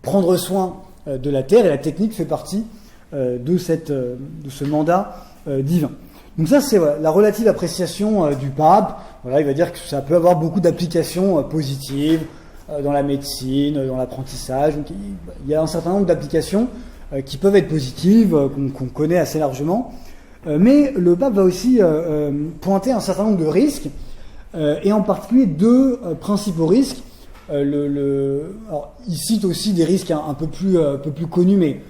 prendre soin de la terre, et la technique fait partie de ce mandat divin. Donc ça, c'est la relative appréciation du pape. Voilà, il va dire que ça peut avoir beaucoup d'applications positives dans la médecine, dans l'apprentissage. Donc, il y a un certain nombre d'applications qui peuvent être positives, qu'on connaît assez largement. Mais le pape va aussi pointer un certain nombre de risques, et en particulier deux principaux risques. Alors, il cite aussi des risques un peu plus connus, mais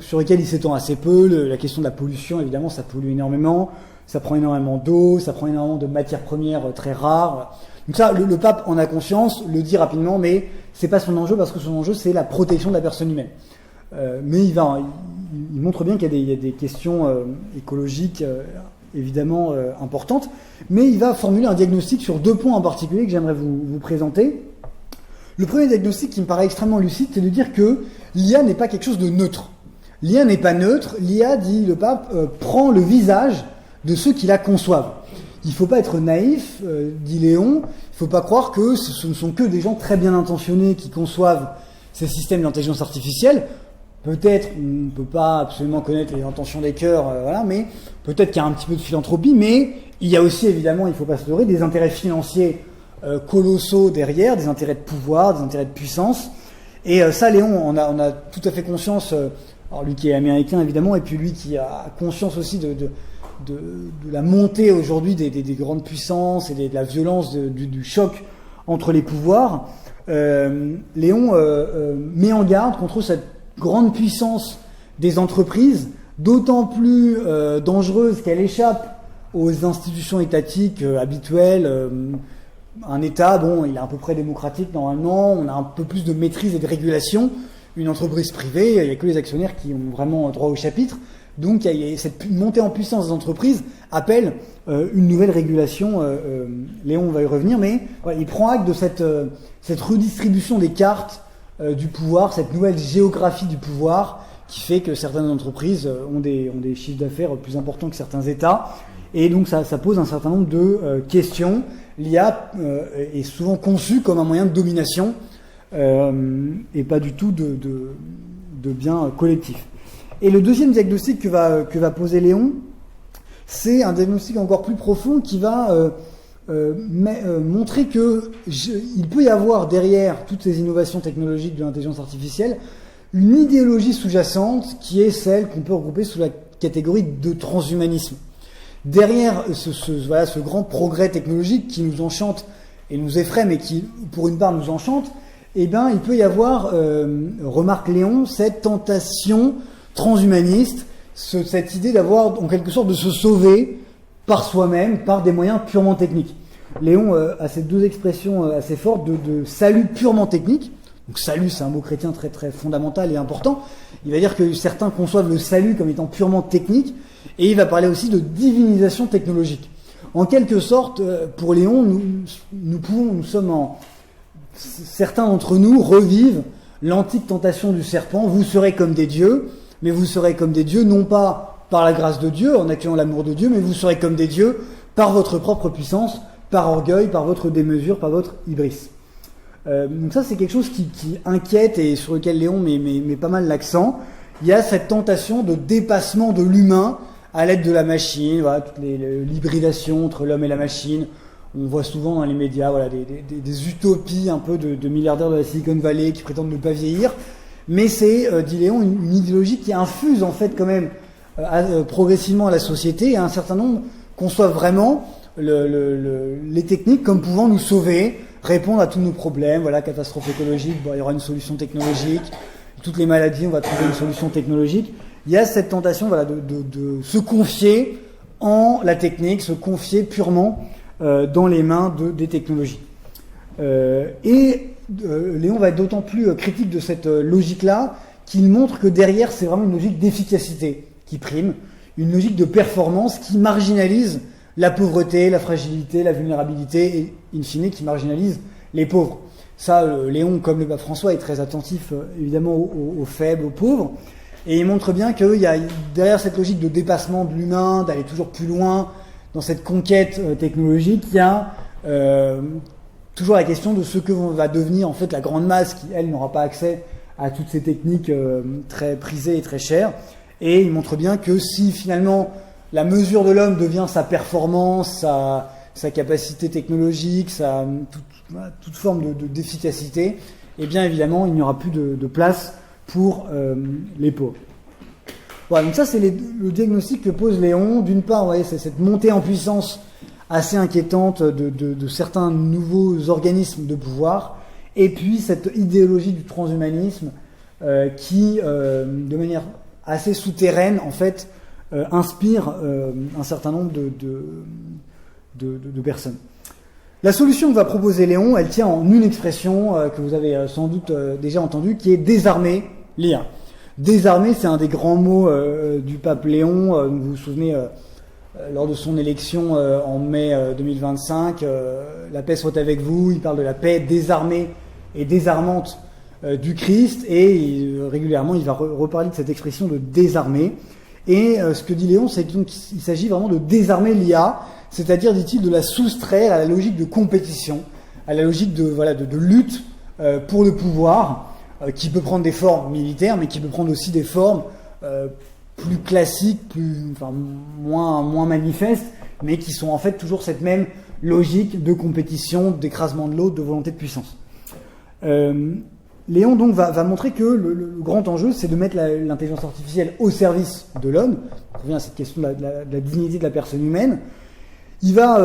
sur lesquels il s'étend assez peu. La question de la pollution, évidemment, ça pollue énormément, ça prend énormément d'eau, ça prend énormément de matières premières très rares. Donc ça, le pape en a conscience, le dit rapidement, mais c'est pas son enjeu, parce que son enjeu, c'est la protection de la personne humaine. Mais il montre bien qu'il y a des questions écologiques évidemment importantes, mais il va formuler un diagnostic sur deux points en particulier que j'aimerais vous présenter. Le premier diagnostic qui me paraît extrêmement lucide, c'est de dire que l'IA n'est pas quelque chose de neutre. L'IA n'est pas neutre, l'IA, dit le pape, prend le visage de ceux qui la conçoivent. Il ne faut pas être naïf, dit Léon, il ne faut pas croire que ce ne sont que des gens très bien intentionnés qui conçoivent ces systèmes d'intelligence artificielle. Peut-être, on ne peut pas absolument connaître les intentions des cœurs, voilà, mais peut-être qu'il y a un petit peu de philanthropie, mais il y a aussi, évidemment, il ne faut pas se leurrer, des intérêts financiers colossaux derrière, des intérêts de pouvoir, des intérêts de puissance. Et ça, Léon, on a tout à fait conscience, alors lui qui est américain, évidemment, et puis lui qui a conscience aussi de la montée aujourd'hui des grandes puissances et de la violence du choc entre les pouvoirs. Léon met en garde contre cette grande puissance des entreprises, d'autant plus dangereuse qu'elle échappe aux institutions étatiques habituelles. Un État, bon, il est à peu près démocratique normalement, on a un peu plus de maîtrise et de régulation. Une entreprise privée, il n'y a que les actionnaires qui ont vraiment droit au chapitre. Donc cette montée en puissance des entreprises appelle une nouvelle régulation. Léon va y revenir, mais voilà, il prend acte de cette redistribution des cartes du pouvoir, cette nouvelle géographie du pouvoir qui fait que certaines entreprises ont des chiffres d'affaires plus importants que certains États. Et donc ça pose un certain nombre de questions. L'IA est souvent conçue comme un moyen de domination et pas du tout de bien collectif. Et le deuxième diagnostic que va poser Léon, c'est un diagnostic encore plus profond qui va montrer qu'il peut y avoir derrière toutes ces innovations technologiques de l'intelligence artificielle une idéologie sous-jacente qui est celle qu'on peut regrouper sous la catégorie de transhumanisme. Derrière ce grand progrès technologique qui nous enchante et nous effraie, mais qui, pour une part, nous enchante, eh bien, il peut y avoir, remarque Léon, cette tentation transhumaniste, cette idée d'avoir, en quelque sorte, de se sauver par soi-même, par des moyens purement techniques. Léon a ces deux expressions assez fortes de salut purement technique. Donc salut, c'est un mot chrétien très très fondamental et important. Il va dire que certains conçoivent le salut comme étant purement technique, et il va parler aussi de divinisation technologique. En quelque sorte, pour Léon, certains d'entre nous revivent l'antique tentation du serpent. Vous serez comme des dieux, mais vous serez comme des dieux non pas par la grâce de Dieu, en accueillant l'amour de Dieu, mais vous serez comme des dieux par votre propre puissance, par orgueil, par votre démesure, par votre hybris. Donc ça, c'est quelque chose qui inquiète et sur lequel Léon met pas mal l'accent. il y a cette tentation de dépassement de l'humain à l'aide de la machine, voilà, toute l'hybridation entre l'homme et la machine. On voit souvent dans les médias voilà, des utopies un peu de milliardaires de la Silicon Valley qui prétendent ne pas vieillir. Mais c'est, dit Léon, une idéologie qui infuse en fait quand même progressivement à la société et à un certain nombre conçoivent vraiment les techniques comme pouvant nous sauver, répondre à tous nos problèmes. Voilà, catastrophe écologique, bon, il y aura une solution technologique. Toutes les maladies, on va trouver une solution technologique. Il y a cette tentation voilà, de se confier en la technique, se confier purement dans les mains des technologies. Léon va être d'autant plus critique de cette logique-là qu'il montre que derrière, c'est vraiment une logique d'efficacité qui prime, une logique de performance qui marginalise la pauvreté, la fragilité, la vulnérabilité et, in fine, qui marginalise les pauvres. Ça, Léon, comme le pape François, est très attentif, évidemment, aux faibles, aux pauvres. Et il montre bien qu'il y a derrière cette logique de dépassement de l'humain, d'aller toujours plus loin dans cette conquête technologique, il y a toujours la question de ce que va devenir en fait la grande masse qui, elle, n'aura pas accès à toutes ces techniques très prisées et très chères. Et il montre bien que si finalement la mesure de l'homme devient sa performance, sa capacité technologique, toute forme d'efficacité, eh bien évidemment il n'y aura plus de place pour les pauvres. Voilà, donc ça c'est le diagnostic que pose Léon. D'une part, vous voyez, c'est cette montée en puissance assez inquiétante de certains nouveaux organismes de pouvoir, et puis cette idéologie du transhumanisme qui, de manière assez souterraine, en fait, inspire un certain nombre de personnes. La solution que va proposer Léon, elle tient en une expression que vous avez sans doute déjà entendue, qui est désarmer l'IA. Désarmer, c'est un des grands mots du pape Léon. Vous vous souvenez, lors de son élection en mai 2025, la paix soit avec vous. Il parle de la paix désarmée et désarmante du Christ, et régulièrement il va reparler de cette expression de désarmer. Et ce que dit Léon, c'est qu'il s'agit vraiment de désarmer l'IA, c'est-à-dire, dit-il, de la soustraire à la logique de compétition, à la logique de lutte pour le pouvoir, qui peut prendre des formes militaires, mais qui peut prendre aussi des formes plus classiques, moins manifestes, mais qui sont en fait toujours cette même logique de compétition, d'écrasement de l'autre, de volonté de puissance. Léon donc va montrer que le grand enjeu, c'est de mettre l'intelligence artificielle au service de l'homme. On revient à cette question de la dignité de la personne humaine. Il va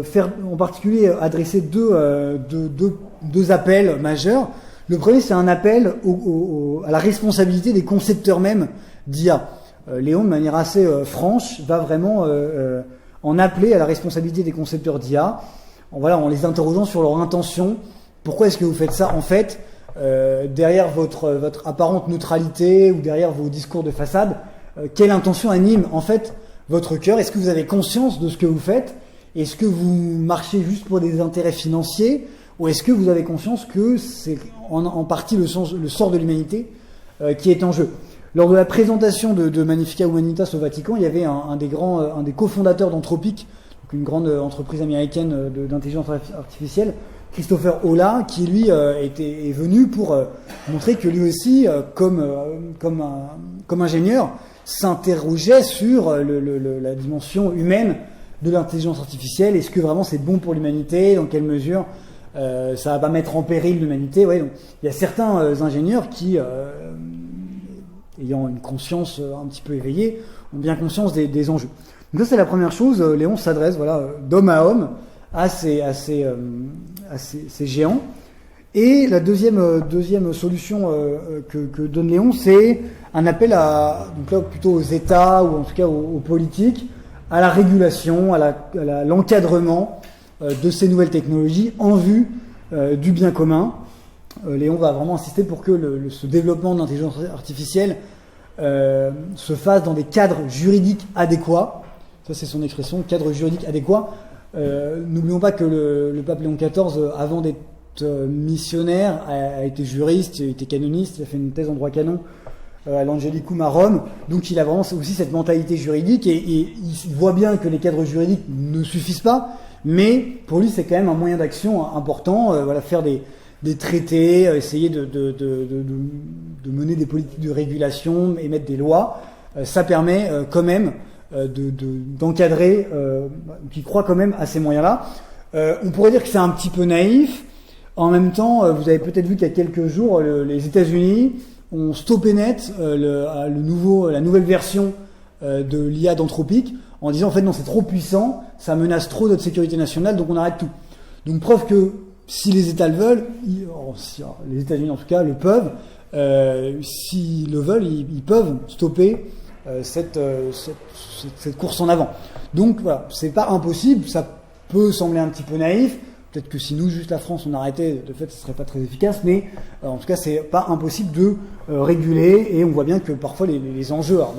faire en particulier adresser deux appels majeurs. Le premier, c'est un appel à la responsabilité des concepteurs même d'IA. Léon, de manière assez franche, va vraiment en appeler à la responsabilité des concepteurs d'IA, en les interrogeant sur leur intention. Pourquoi est-ce que vous faites ça? En fait, derrière votre apparente neutralité ou derrière vos discours de façade, quelle intention anime en fait votre cœur? Est-ce que vous avez conscience de ce que vous faites? Est-ce que vous marchez juste pour des intérêts financiers? Ou est-ce que vous avez conscience que c'est en partie le sort de l'humanité qui est en jeu? Lors de la présentation de Magnificat Humanitas au Vatican, il y avait un des cofondateurs d'Anthropic, donc une grande entreprise américaine d'intelligence artificielle, Christopher Olah, qui lui est venu pour montrer que lui aussi, comme ingénieur, s'interrogeait sur la dimension humaine de l'intelligence artificielle. Est-ce que vraiment c'est bon pour l'humanité? Dans quelle mesure ça va pas mettre en péril l'humanité? Ouais, donc, il y a certains ingénieurs qui, ayant une conscience un petit peu éveillée, ont bien conscience des enjeux. Donc ça c'est la première chose. Léon s'adresse d'homme à homme à ces géants. Et la deuxième solution que donne Léon, c'est un appel donc là, plutôt aux États ou en tout cas aux politiques, à la régulation, à l'encadrement de ces nouvelles technologies en vue du bien commun. Léon va vraiment insister pour que ce développement de l'intelligence artificielle se fasse dans des cadres juridiques adéquats. Ça c'est son expression, cadre juridique adéquat. N'oublions pas que le pape Léon XIV, avant d'être missionnaire, a été juriste, il a été canoniste, il a fait une thèse en droit canon à l'Angelicum à Rome, donc il a vraiment aussi cette mentalité juridique, et il voit bien que les cadres juridiques ne suffisent pas, mais pour lui c'est quand même un moyen d'action important, faire des traités, essayer de mener des politiques de régulation, émettre des lois. Ça permet quand même d'encadrer, qui croit quand même à ces moyens-là. On pourrait dire que c'est un petit peu naïf. En même temps, vous avez peut-être vu qu'il y a quelques jours, les États-Unis ont stoppé net la nouvelle version de l'IA d'Anthropic en disant en fait non, c'est trop puissant, ça menace trop notre sécurité nationale, donc on arrête tout. Donc preuve que si les États le veulent, les États-Unis en tout cas le peuvent, s'ils le veulent, ils peuvent stopper cette course en avant. Donc voilà, c'est pas impossible, ça peut sembler un petit peu naïf. Peut-être que si nous, juste la France, on arrêtait, de fait, ce serait pas très efficace, mais en tout cas, c'est pas impossible de réguler, et on voit bien que parfois les enjeux, alors,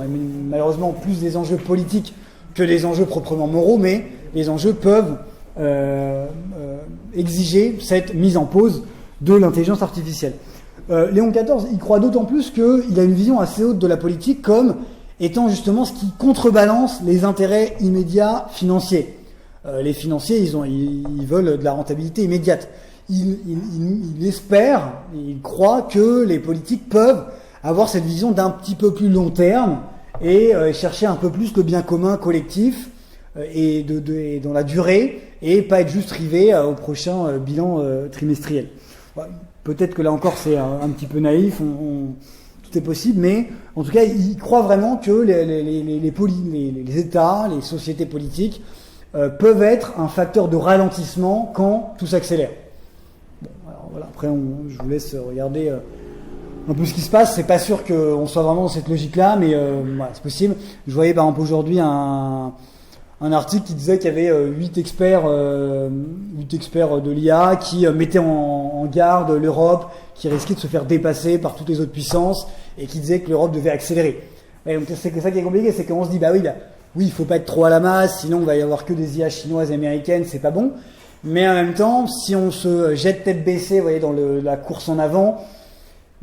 malheureusement plus des enjeux politiques que des enjeux proprement moraux, mais les enjeux peuvent exiger cette mise en pause de l'intelligence artificielle. Léon XIV, il croit d'autant plus qu'il a une vision assez haute de la politique comme étant justement ce qui contrebalance les intérêts immédiats financiers. Les financiers, ils veulent de la rentabilité immédiate. Il espère, il croit que les politiques peuvent avoir cette vision d'un petit peu plus long terme et chercher un peu plus le bien commun collectif et dans la durée et pas être juste rivé au prochain bilan trimestriel. Peut-être que là encore c'est un petit peu naïf, tout est possible, mais en tout cas il croit vraiment que les États, les sociétés politiques peuvent être un facteur de ralentissement quand tout s'accélère. Bon, alors voilà, après je vous laisse regarder un peu ce qui se passe. C'est pas sûr qu'on soit vraiment dans cette logique-là, mais voilà, c'est possible. Je voyais par exemple aujourd'hui un article qui disait qu'il y avait 8 experts de l'IA qui mettaient en garde l'Europe, qui risquait de se faire dépasser par toutes les autres puissances, et qui disaient que l'Europe devait accélérer. Et donc c'est ça qui est compliqué, c'est qu'on se dit oui, il faut pas être trop à la masse, sinon il va y avoir que des IA chinoises et américaines, c'est pas bon. Mais en même temps, si on se jette tête baissée, vous voyez, dans la course en avant,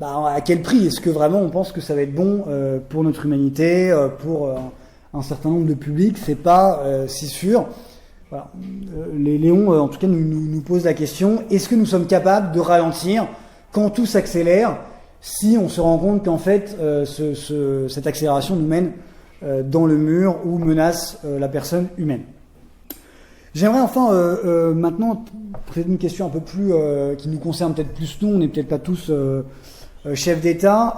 à quel prix? Est-ce que vraiment on pense que ça va être bon pour notre humanité, pour un certain nombre de publics? C'est pas si sûr. Voilà. Léon, en tout cas, nous pose la question, est-ce que nous sommes capables de ralentir quand tout s'accélère, si on se rend compte qu'en fait, cette accélération nous mène dans le mur ou menace la personne humaine. J'aimerais enfin maintenant poser une question un peu plus qui nous concerne peut-être plus nous, on n'est peut-être pas tous chefs d'État.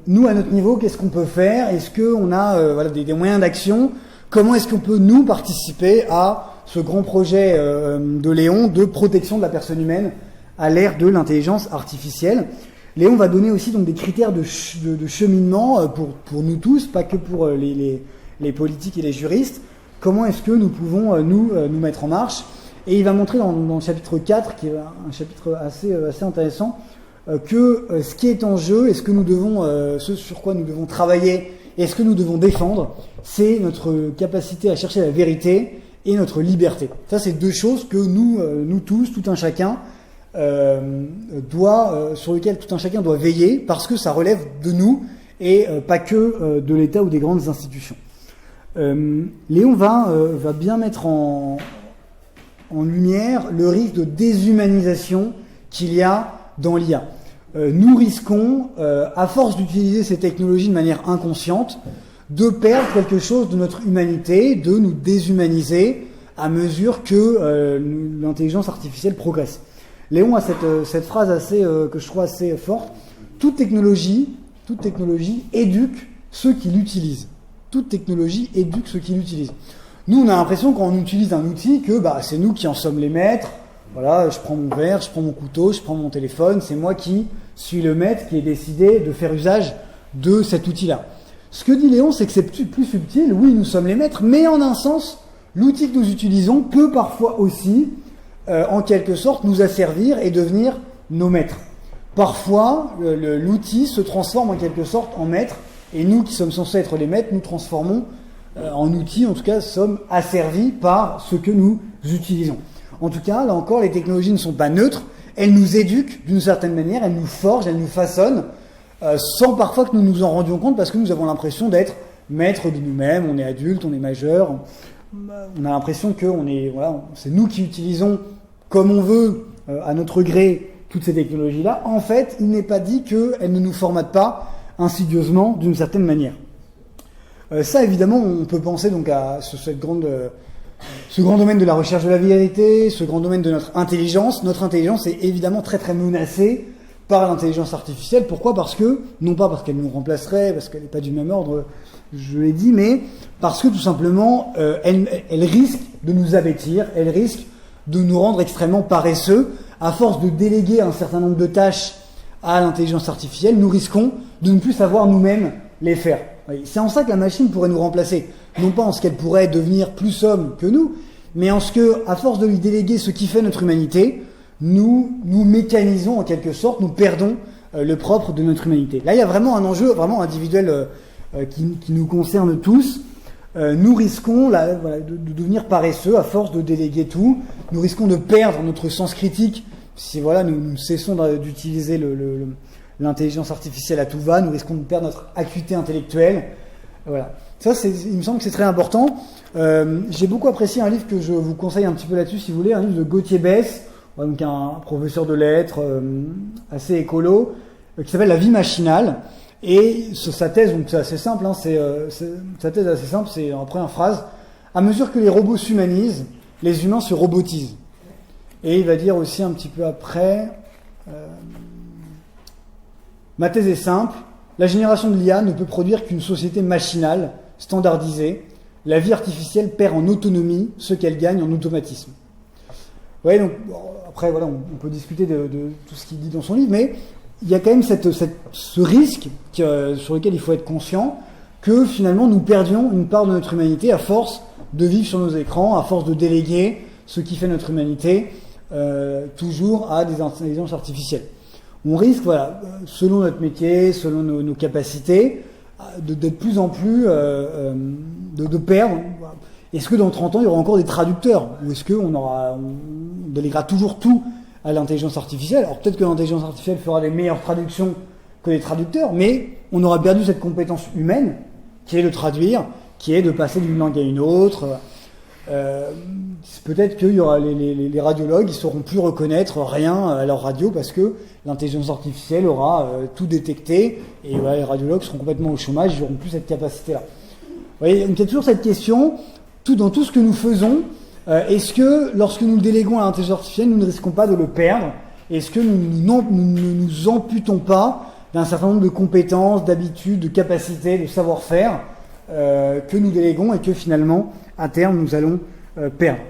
Nous, à notre niveau, qu'est-ce qu'on peut faire? Est-ce qu'on a des moyens d'action? Comment est-ce qu'on peut, nous, participer à ce grand projet de Léon de protection de la personne humaine à l'ère de l'intelligence artificielle? Léon va donner aussi donc des critères de cheminement pour nous tous, pas que pour les politiques et les juristes. Comment est-ce que nous pouvons nous mettre en marche? Et il va montrer dans le chapitre 4, qui est un chapitre assez intéressant, que ce qui est en jeu et ce sur quoi nous devons travailler et ce que nous devons défendre, c'est notre capacité à chercher la vérité et notre liberté. Ça, c'est deux choses que nous tous, tout un chacun, sur lequel tout un chacun doit veiller, parce que ça relève de nous et pas que de l'État ou des grandes institutions. Léon va bien mettre en lumière le risque de déshumanisation qu'il y a dans l'IA. Nous risquons, à force d'utiliser ces technologies de manière inconsciente, de perdre quelque chose de notre humanité, de nous déshumaniser à mesure que l'intelligence artificielle progresse. Léon a cette phrase que je trouve assez forte. Toute technologie éduque ceux qui l'utilisent. Toute technologie éduque ceux qui l'utilisent. Nous, on a l'impression quand on utilise un outil que c'est nous qui en sommes les maîtres. Voilà, je prends mon verre, je prends mon couteau, je prends mon téléphone. C'est moi qui suis le maître qui ai décidé de faire usage de cet outil-là. Ce que dit Léon, c'est que c'est plus subtil. Oui, nous sommes les maîtres, mais en un sens, l'outil que nous utilisons peut parfois aussi en quelque sorte nous asservir et devenir nos maîtres. Parfois, l'outil se transforme en quelque sorte en maître, et nous qui sommes censés être les maîtres, nous transformons en outils, en tout cas sommes asservis par ce que nous utilisons. En tout cas, là encore, les technologies ne sont pas neutres, elles nous éduquent d'une certaine manière, elles nous forgent, elles nous façonnent, sans parfois que nous nous en rendions compte, parce que nous avons l'impression d'être maîtres de nous-mêmes, on est adulte, on est majeur, on a l'impression que c'est nous qui utilisons comme on veut, à notre gré, toutes ces technologies-là, en fait, il n'est pas dit qu'elles ne nous formatent pas insidieusement d'une certaine manière. Ça, évidemment, on peut penser donc à ce grand domaine de la recherche de la vérité, ce grand domaine de notre intelligence. Notre intelligence est évidemment très très menacée par l'intelligence artificielle. Pourquoi ? Parce que, non pas parce qu'elle nous remplacerait, parce qu'elle n'est pas du même ordre, je l'ai dit, mais parce que tout simplement, elle risque de nous abêtir, elle risque de nous rendre extrêmement paresseux. À force de déléguer un certain nombre de tâches à l'intelligence artificielle, nous risquons de ne plus savoir nous-mêmes les faire. C'est en ça que la machine pourrait nous remplacer. Non pas en ce qu'elle pourrait devenir plus homme que nous, mais en ce que, à force de lui déléguer ce qui fait notre humanité, nous mécanisons en quelque sorte, nous perdons le propre de notre humanité. Là, il y a vraiment un enjeu vraiment individuel qui nous concerne tous. Nous risquons de devenir paresseux à force de déléguer tout. Nous risquons de perdre notre sens critique si nous cessons d'utiliser l'intelligence artificielle à tout va. Nous risquons de perdre notre acuité intellectuelle. Voilà. Ça, il me semble que c'est très important. J'ai beaucoup apprécié un livre que je vous conseille un petit peu là-dessus, si vous voulez, un livre de Gauthier Besse, donc un professeur de lettres assez écolo, qui s'appelle La vie machinale. Et sa thèse, donc c'est assez simple, sa thèse est assez simple, c'est en première phrase: à mesure que les robots s'humanisent, les humains se robotisent. Et il va dire aussi un petit peu après, ma thèse est simple, la génération de l'IA ne peut produire qu'une société machinale, standardisée. La vie artificielle perd en autonomie ce qu'elle gagne en automatisme. Ouais, donc après on peut discuter de tout ce qu'il dit dans son livre, mais il y a quand même ce risque sur lequel il faut être conscient, que finalement nous perdions une part de notre humanité à force de vivre sur nos écrans, à force de déléguer ce qui fait notre humanité toujours à des intelligences artificielles. On risque, selon notre métier, selon nos capacités, d'être plus en plus de perdre. Est-ce que dans 30 ans il y aura encore des traducteurs, ou est-ce qu'on déléguera toujours tout à l'intelligence artificielle? Alors peut-être que l'intelligence artificielle fera des meilleures traductions que les traducteurs, mais on aura perdu cette compétence humaine qui est de traduire, qui est de passer d'une langue à une autre. Peut-être qu'il y aura les radiologues, ils sauront plus reconnaître rien à leur radio parce que l'intelligence artificielle aura tout détecté, et les radiologues seront complètement au chômage, ils n'auront plus cette capacité-là. Vous voyez, donc il y a toujours cette question, dans tout ce que nous faisons, est-ce que lorsque nous le déléguons à l'intelligence artificielle, nous ne risquons pas de le perdre? Est-ce que nous ne nous amputons pas d'un certain nombre de compétences, d'habitudes, de capacités, de savoir-faire que nous déléguons et que finalement, à terme, nous allons perdre?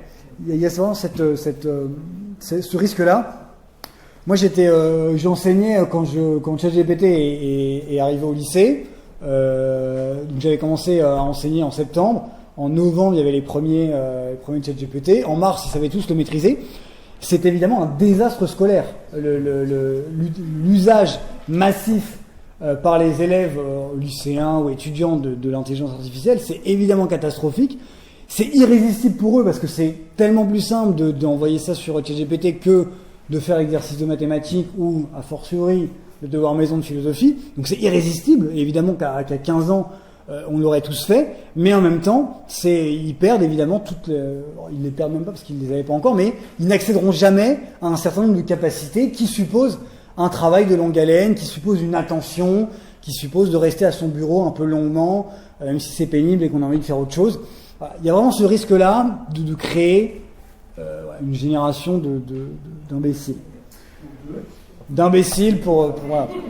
Il y a vraiment ce risque-là. Moi, j'enseignais quand ChatGPT est arrivé au lycée. Donc j'avais commencé à enseigner en septembre. En novembre, il y avait les premiers ChatGPT. En mars, ils savaient tous le maîtriser. C'est évidemment un désastre scolaire. L'usage massif par les élèves lycéens ou étudiants de l'intelligence artificielle, c'est évidemment catastrophique. C'est irrésistible pour eux parce que c'est tellement plus simple d'envoyer ça sur ChatGPT que de faire l'exercice de mathématiques ou, a fortiori, le devoir maison de philosophie. Donc c'est irrésistible. Et évidemment qu'à 15 ans, on l'aurait tous fait. Mais en même temps, ils perdent évidemment ils les perdent même pas parce qu'ils les avaient pas encore, mais ils n'accéderont jamais à un certain nombre de capacités qui supposent un travail de longue haleine, qui suppose une attention, qui suppose de rester à son bureau un peu longuement, même si c'est pénible et qu'on a envie de faire autre chose. Voilà. Il y a vraiment ce risque-là de créer une génération d'imbéciles. D'imbéciles pour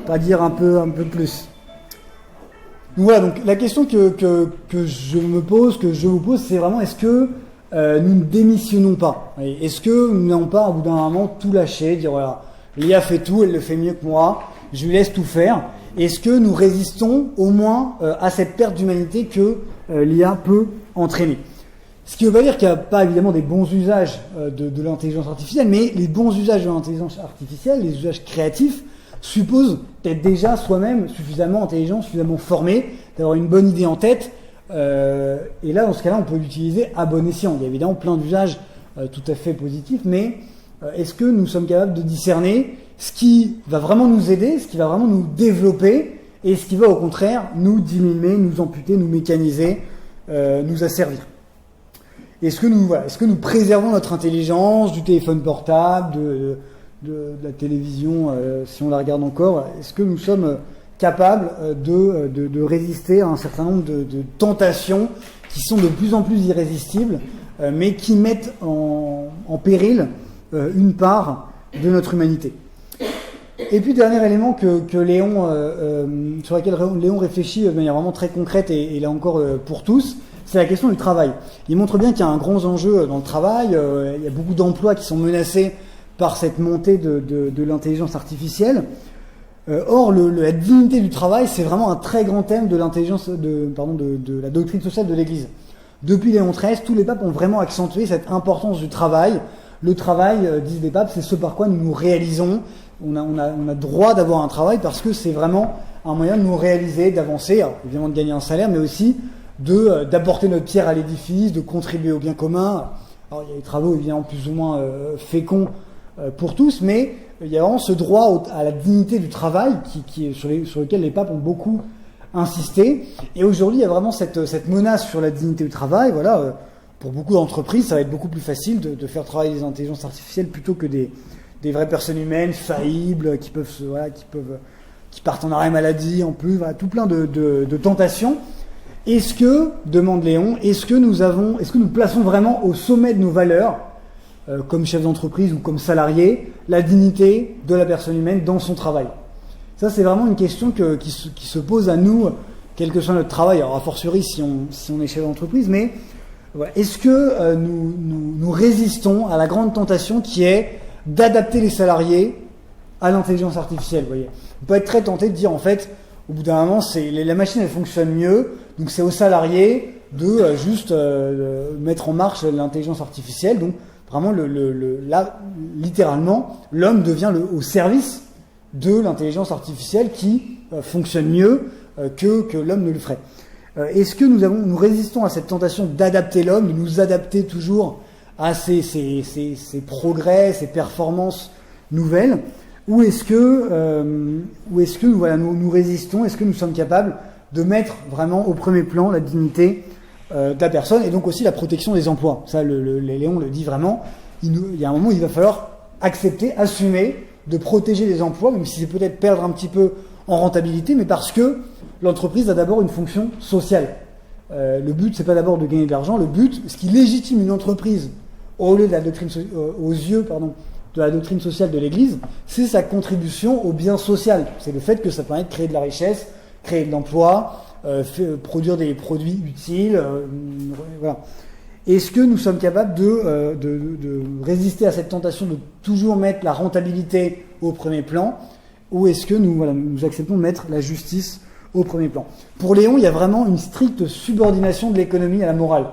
pas dire un peu plus. Donc voilà, donc la question que je me pose, que je vous pose, c'est vraiment est-ce que nous ne démissionnons pas? Est-ce que nous n'avons pas, au bout d'un moment, tout lâché, dire voilà, l'IA fait tout, elle le fait mieux que moi, je lui laisse tout faire. Est-ce que nous résistons au moins à cette perte d'humanité que l'IA peut entraîner? Ce qui ne veut pas dire qu'il n'y a pas évidemment des bons usages de l'intelligence artificielle, mais les bons usages de l'intelligence artificielle, les usages créatifs, supposent d'être déjà soi-même suffisamment intelligent, suffisamment formé, d'avoir une bonne idée en tête. Et là, dans ce cas-là, on peut l'utiliser à bon escient. Il y a évidemment plein d'usages tout à fait positifs, mais est-ce que nous sommes capables de discerner ce qui va vraiment nous aider, ce qui va vraiment nous développer, et ce qui va au contraire nous diminuer, nous amputer, nous mécaniser, nous asservir? Est-ce que nous préservons notre intelligence du téléphone portable, de la télévision, si on la regarde encore, est-ce que nous sommes capables de résister à un certain nombre de tentations qui sont de plus en plus irrésistibles, mais qui mettent en péril une part de notre humanité. Et puis, dernier élément que Léon, sur lequel Léon réfléchit de manière vraiment très concrète, et là encore pour tous, c'est la question du travail. Il montre bien qu'il y a un grand enjeu dans le travail, il y a beaucoup d'emplois qui sont menacés par cette montée de l'intelligence artificielle. Or, la dignité du travail, c'est vraiment un très grand thème de de la doctrine sociale de l'Église. Depuis Léon XIII, tous les papes ont vraiment accentué cette importance du travail. Le travail, disent les papes, c'est ce par quoi nous nous réalisons. On a droit d'avoir un travail parce que c'est vraiment un moyen de nous réaliser, d'avancer, évidemment de gagner un salaire, mais aussi d'apporter notre pierre à l'édifice, de contribuer au bien commun. Alors, il y a des travaux évidemment plus ou moins féconds pour tous, mais il y a vraiment ce droit à la dignité du travail sur lequel les papes ont beaucoup insisté. Et aujourd'hui, il y a vraiment cette menace sur la dignité du travail. Voilà, pour beaucoup d'entreprises, ça va être beaucoup plus facile de faire travailler des intelligences artificielles plutôt que des vraies personnes humaines faillibles qui partent en arrêt maladie en plus. Voilà, tout plein de tentations. Est-ce que, demande Léon, est-ce que nous plaçons vraiment au sommet de nos valeurs, comme chef d'entreprise ou comme salarié, la dignité de la personne humaine dans son travail? Ça, c'est vraiment une question qui se pose à nous, quel que soit notre travail, alors a fortiori si on est chef d'entreprise, mais voilà, est-ce que nous résistons à la grande tentation qui est d'adapter les salariés à l'intelligence artificielle, vous voyez? On peut être très tenté de dire, en fait, au bout d'un moment, la machine, elle fonctionne mieux, donc c'est aux salariés de juste mettre en marche l'intelligence artificielle. Donc vraiment, là, littéralement, l'homme devient au service de l'intelligence artificielle qui fonctionne mieux que l'homme ne le ferait. Est-ce que nous résistons à cette tentation d'adapter l'homme, de nous adapter toujours à ces progrès, ces performances nouvelles? Ou est-ce que nous résistons? Est-ce que nous sommes capables de mettre vraiment au premier plan la dignité de la personne et donc aussi la protection des emplois? Ça, Léon le dit vraiment. Il y a un moment où il va falloir accepter, assumer de protéger les emplois, même si c'est peut-être perdre un petit peu en rentabilité, mais parce que l'entreprise a d'abord une fonction sociale. Le but, c'est pas d'abord de gagner de l'argent. Le but, ce qui légitime une entreprise aux yeux de la doctrine sociale de l'Église, c'est sa contribution au bien social. C'est le fait que ça permet de créer de la richesse, créer de l'emploi, produire des produits utiles. Voilà. Est-ce que nous sommes capables de résister à cette tentation de toujours mettre la rentabilité au premier plan, ou est-ce que nous acceptons de mettre la justice au premier plan? Pour Léon, il y a vraiment une stricte subordination de l'économie à la morale.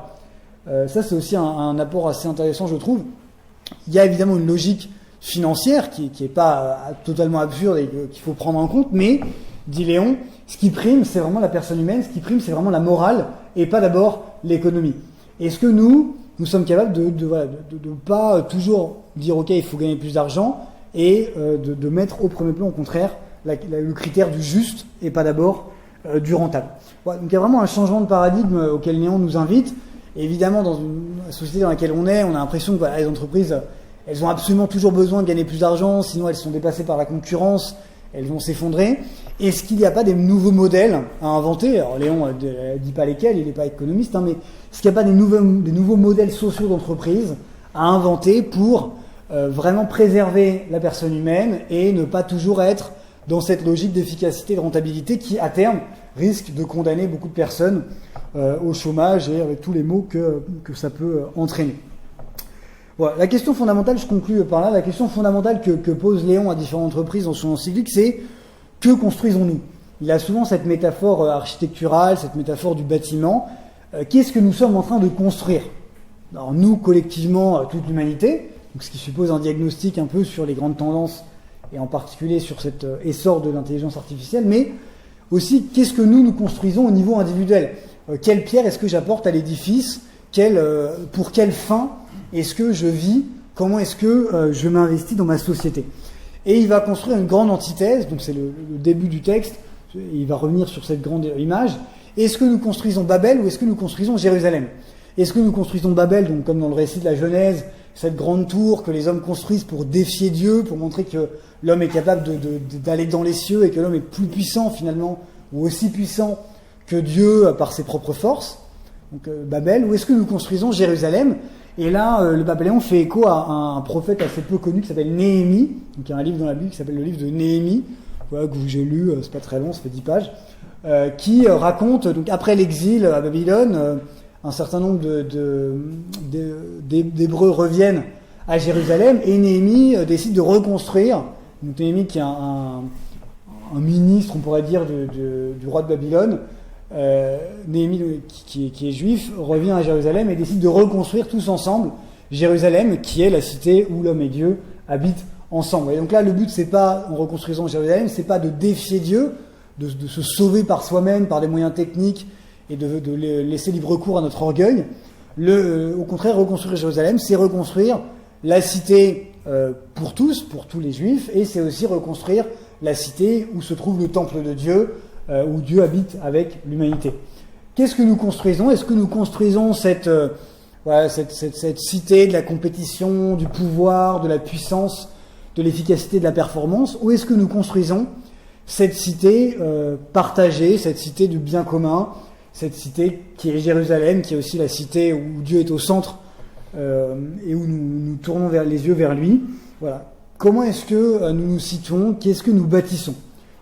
Ça, c'est aussi un apport assez intéressant, je trouve. Il y a évidemment une logique financière qui est pas totalement absurde et qu'il faut prendre en compte, mais, dit Léon, ce qui prime, c'est vraiment la personne humaine, ce qui prime, c'est vraiment la morale et pas d'abord l'économie. Est-ce que nous sommes capables de pas toujours dire ok, il faut gagner plus d'argent et de mettre au premier plan, au contraire, le critère du juste et pas d'abord du rentable. Voilà, donc il y a vraiment un changement de paradigme auquel Léon nous invite. Et évidemment, dans une société dans laquelle on a l'impression que les entreprises, elles ont absolument toujours besoin de gagner plus d'argent, sinon elles sont dépassées par la concurrence, elles vont s'effondrer. Est-ce qu'il n'y a pas des nouveaux modèles à inventer? Alors Léon ne dit pas lesquels, il n'est pas économiste, mais est-ce qu'il n'y a pas des nouveaux modèles sociaux d'entreprise à inventer pour vraiment préserver la personne humaine et ne pas toujours être dans cette logique d'efficacité et de rentabilité qui, à terme, risque de condamner beaucoup de personnes au chômage et avec tous les maux que ça peut entraîner. Voilà. La question fondamentale, je conclue par là, la question fondamentale que pose Léon à différentes entreprises dans son encyclique, c'est que construisons-nous? Il a souvent cette métaphore architecturale, cette métaphore du bâtiment. Qu'est-ce que nous sommes en train de construire? Alors nous, collectivement, toute l'humanité, donc ce qui suppose un diagnostic un peu sur les grandes tendances et en particulier sur cet essor de l'intelligence artificielle, mais aussi qu'est-ce que nous construisons au niveau individuel? Quelle pierre est-ce que j'apporte à l'édifice? Pour quelle fin est-ce que je vis? Comment est-ce que je m'investis dans ma société? Et il va construire une grande antithèse, donc c'est le début du texte, il va revenir sur cette grande image. Est-ce que nous construisons Babel ou est-ce que nous construisons Jérusalem? Est-ce que nous construisons Babel, donc comme dans le récit de la Genèse, cette grande tour que les hommes construisent pour défier Dieu, pour montrer que l'homme est capable d'aller dans les cieux et que l'homme est plus puissant finalement, ou aussi puissant que Dieu par ses propres forces. Donc Babel, où est-ce que nous construisons Jérusalem? Et là, le Babylon fait écho à un prophète assez peu connu qui s'appelle Néhémie. Donc il y a un livre dans la Bible qui s'appelle le livre de Néhémie, voilà, que j'ai lu, c'est pas très long, ça fait 10 pages, qui raconte, donc après l'exil à Babylone, un certain nombre d'Hébreux reviennent à Jérusalem et Néhémie décide de reconstruire. Donc Néhémie qui est un ministre, on pourrait dire, du roi de Babylone, Néhémie qui est juif, revient à Jérusalem et décide de reconstruire tous ensemble Jérusalem, qui est la cité où l'homme et Dieu habitent ensemble. Et donc là, le but, c'est pas, en reconstruisant Jérusalem, c'est pas de défier Dieu, de se sauver par soi-même, par des moyens techniques, et de laisser libre cours à notre orgueil. Au contraire, reconstruire Jérusalem, c'est reconstruire la cité pour tous les juifs, et c'est aussi reconstruire la cité où se trouve le temple de Dieu, où Dieu habite avec l'humanité. Qu'est-ce que nous construisons? Est-ce que nous construisons cette cité de la compétition, du pouvoir, de la puissance, de l'efficacité, de la performance, ou est-ce que nous construisons cette cité partagée, cette cité du bien commun, cette cité qui est Jérusalem, qui est aussi la cité où Dieu est au centre et où nous tournons les yeux vers lui. Voilà. Comment est-ce que nous nous situons? Qu'est-ce que nous bâtissons?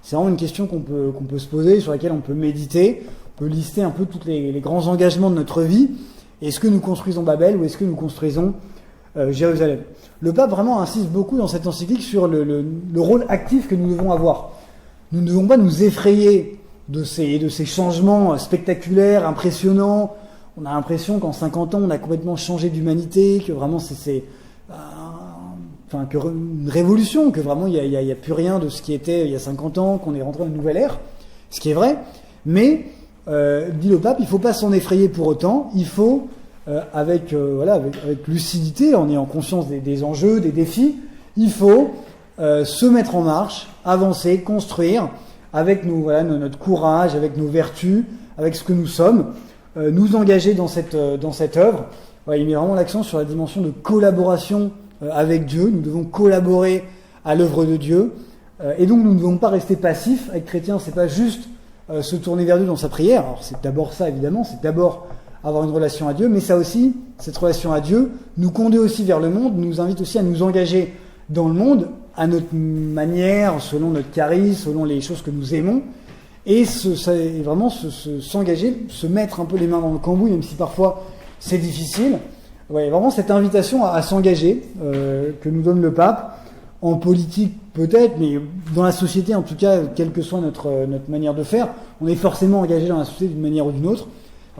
C'est vraiment une question qu'on peut se poser, sur laquelle on peut méditer. On peut lister un peu tous les grands engagements de notre vie. Est-ce que nous construisons Babel ou est-ce que nous construisons Jérusalem? Le pape vraiment insiste beaucoup dans cette encyclique sur le rôle actif que nous devons avoir. Nous ne devons pas nous effrayer de ces changements spectaculaires, impressionnants. On a l'impression qu'en 50 ans, on a complètement changé d'humanité, que vraiment une révolution, que vraiment il y a plus rien de ce qui était il y a 50 ans, qu'on est rentré dans une nouvelle ère, ce qui est vrai. Mais, dit le pape, il ne faut pas s'en effrayer pour autant. Il faut, avec lucidité, en ayant conscience des enjeux, des défis, il faut se mettre en marche, avancer, construire, avec notre courage, avec nos vertus, avec ce que nous sommes, nous engager dans cette œuvre. Ouais, il met vraiment l'accent sur la dimension de collaboration avec Dieu. Nous devons collaborer à l'œuvre de Dieu. Et donc nous ne devons pas rester passifs. Être chrétien, c'est pas juste se tourner vers Dieu dans sa prière. Alors c'est d'abord ça, évidemment, c'est d'abord avoir une relation à Dieu, mais ça aussi, cette relation à Dieu, nous conduit aussi vers le monde, nous invite aussi à nous engager dans le monde, à notre manière, selon notre charisme, selon les choses que nous aimons, et vraiment s'engager, se mettre un peu les mains dans le cambouis, même si parfois c'est difficile. Ouais, vraiment cette invitation à s'engager que nous donne le pape, en politique peut-être, mais dans la société en tout cas, quelle que soit notre manière de faire, on est forcément engagé dans la société d'une manière ou d'une autre.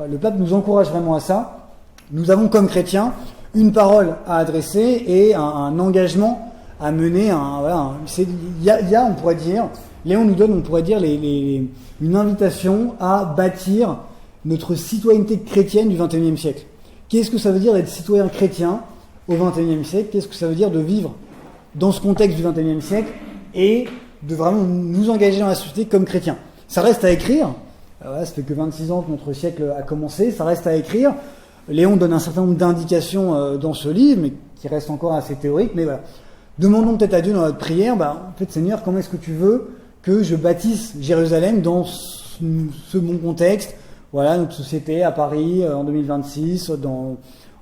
Le pape nous encourage vraiment à ça. Nous avons comme chrétiens une parole à adresser et un engagement à mener. Il y a, on pourrait dire, Léon nous donne, on pourrait dire, une invitation à bâtir notre citoyenneté chrétienne du XXIe siècle. Qu'est-ce que ça veut dire d'être citoyen chrétien au XXIe siècle? Qu'est-ce que ça veut dire de vivre dans ce contexte du XXIe siècle et de vraiment nous engager dans la société comme chrétiens? Ça reste à écrire. Ça fait que 26 ans que notre siècle a commencé. Ça reste à écrire. Léon donne un certain nombre d'indications dans ce livre, mais qui reste encore assez théorique. Mais voilà. Demandons peut-être à Dieu dans notre prière, en fait, Seigneur, comment est-ce que tu veux que je bâtisse Jérusalem dans ce bon contexte? Voilà, notre société à Paris en 2026,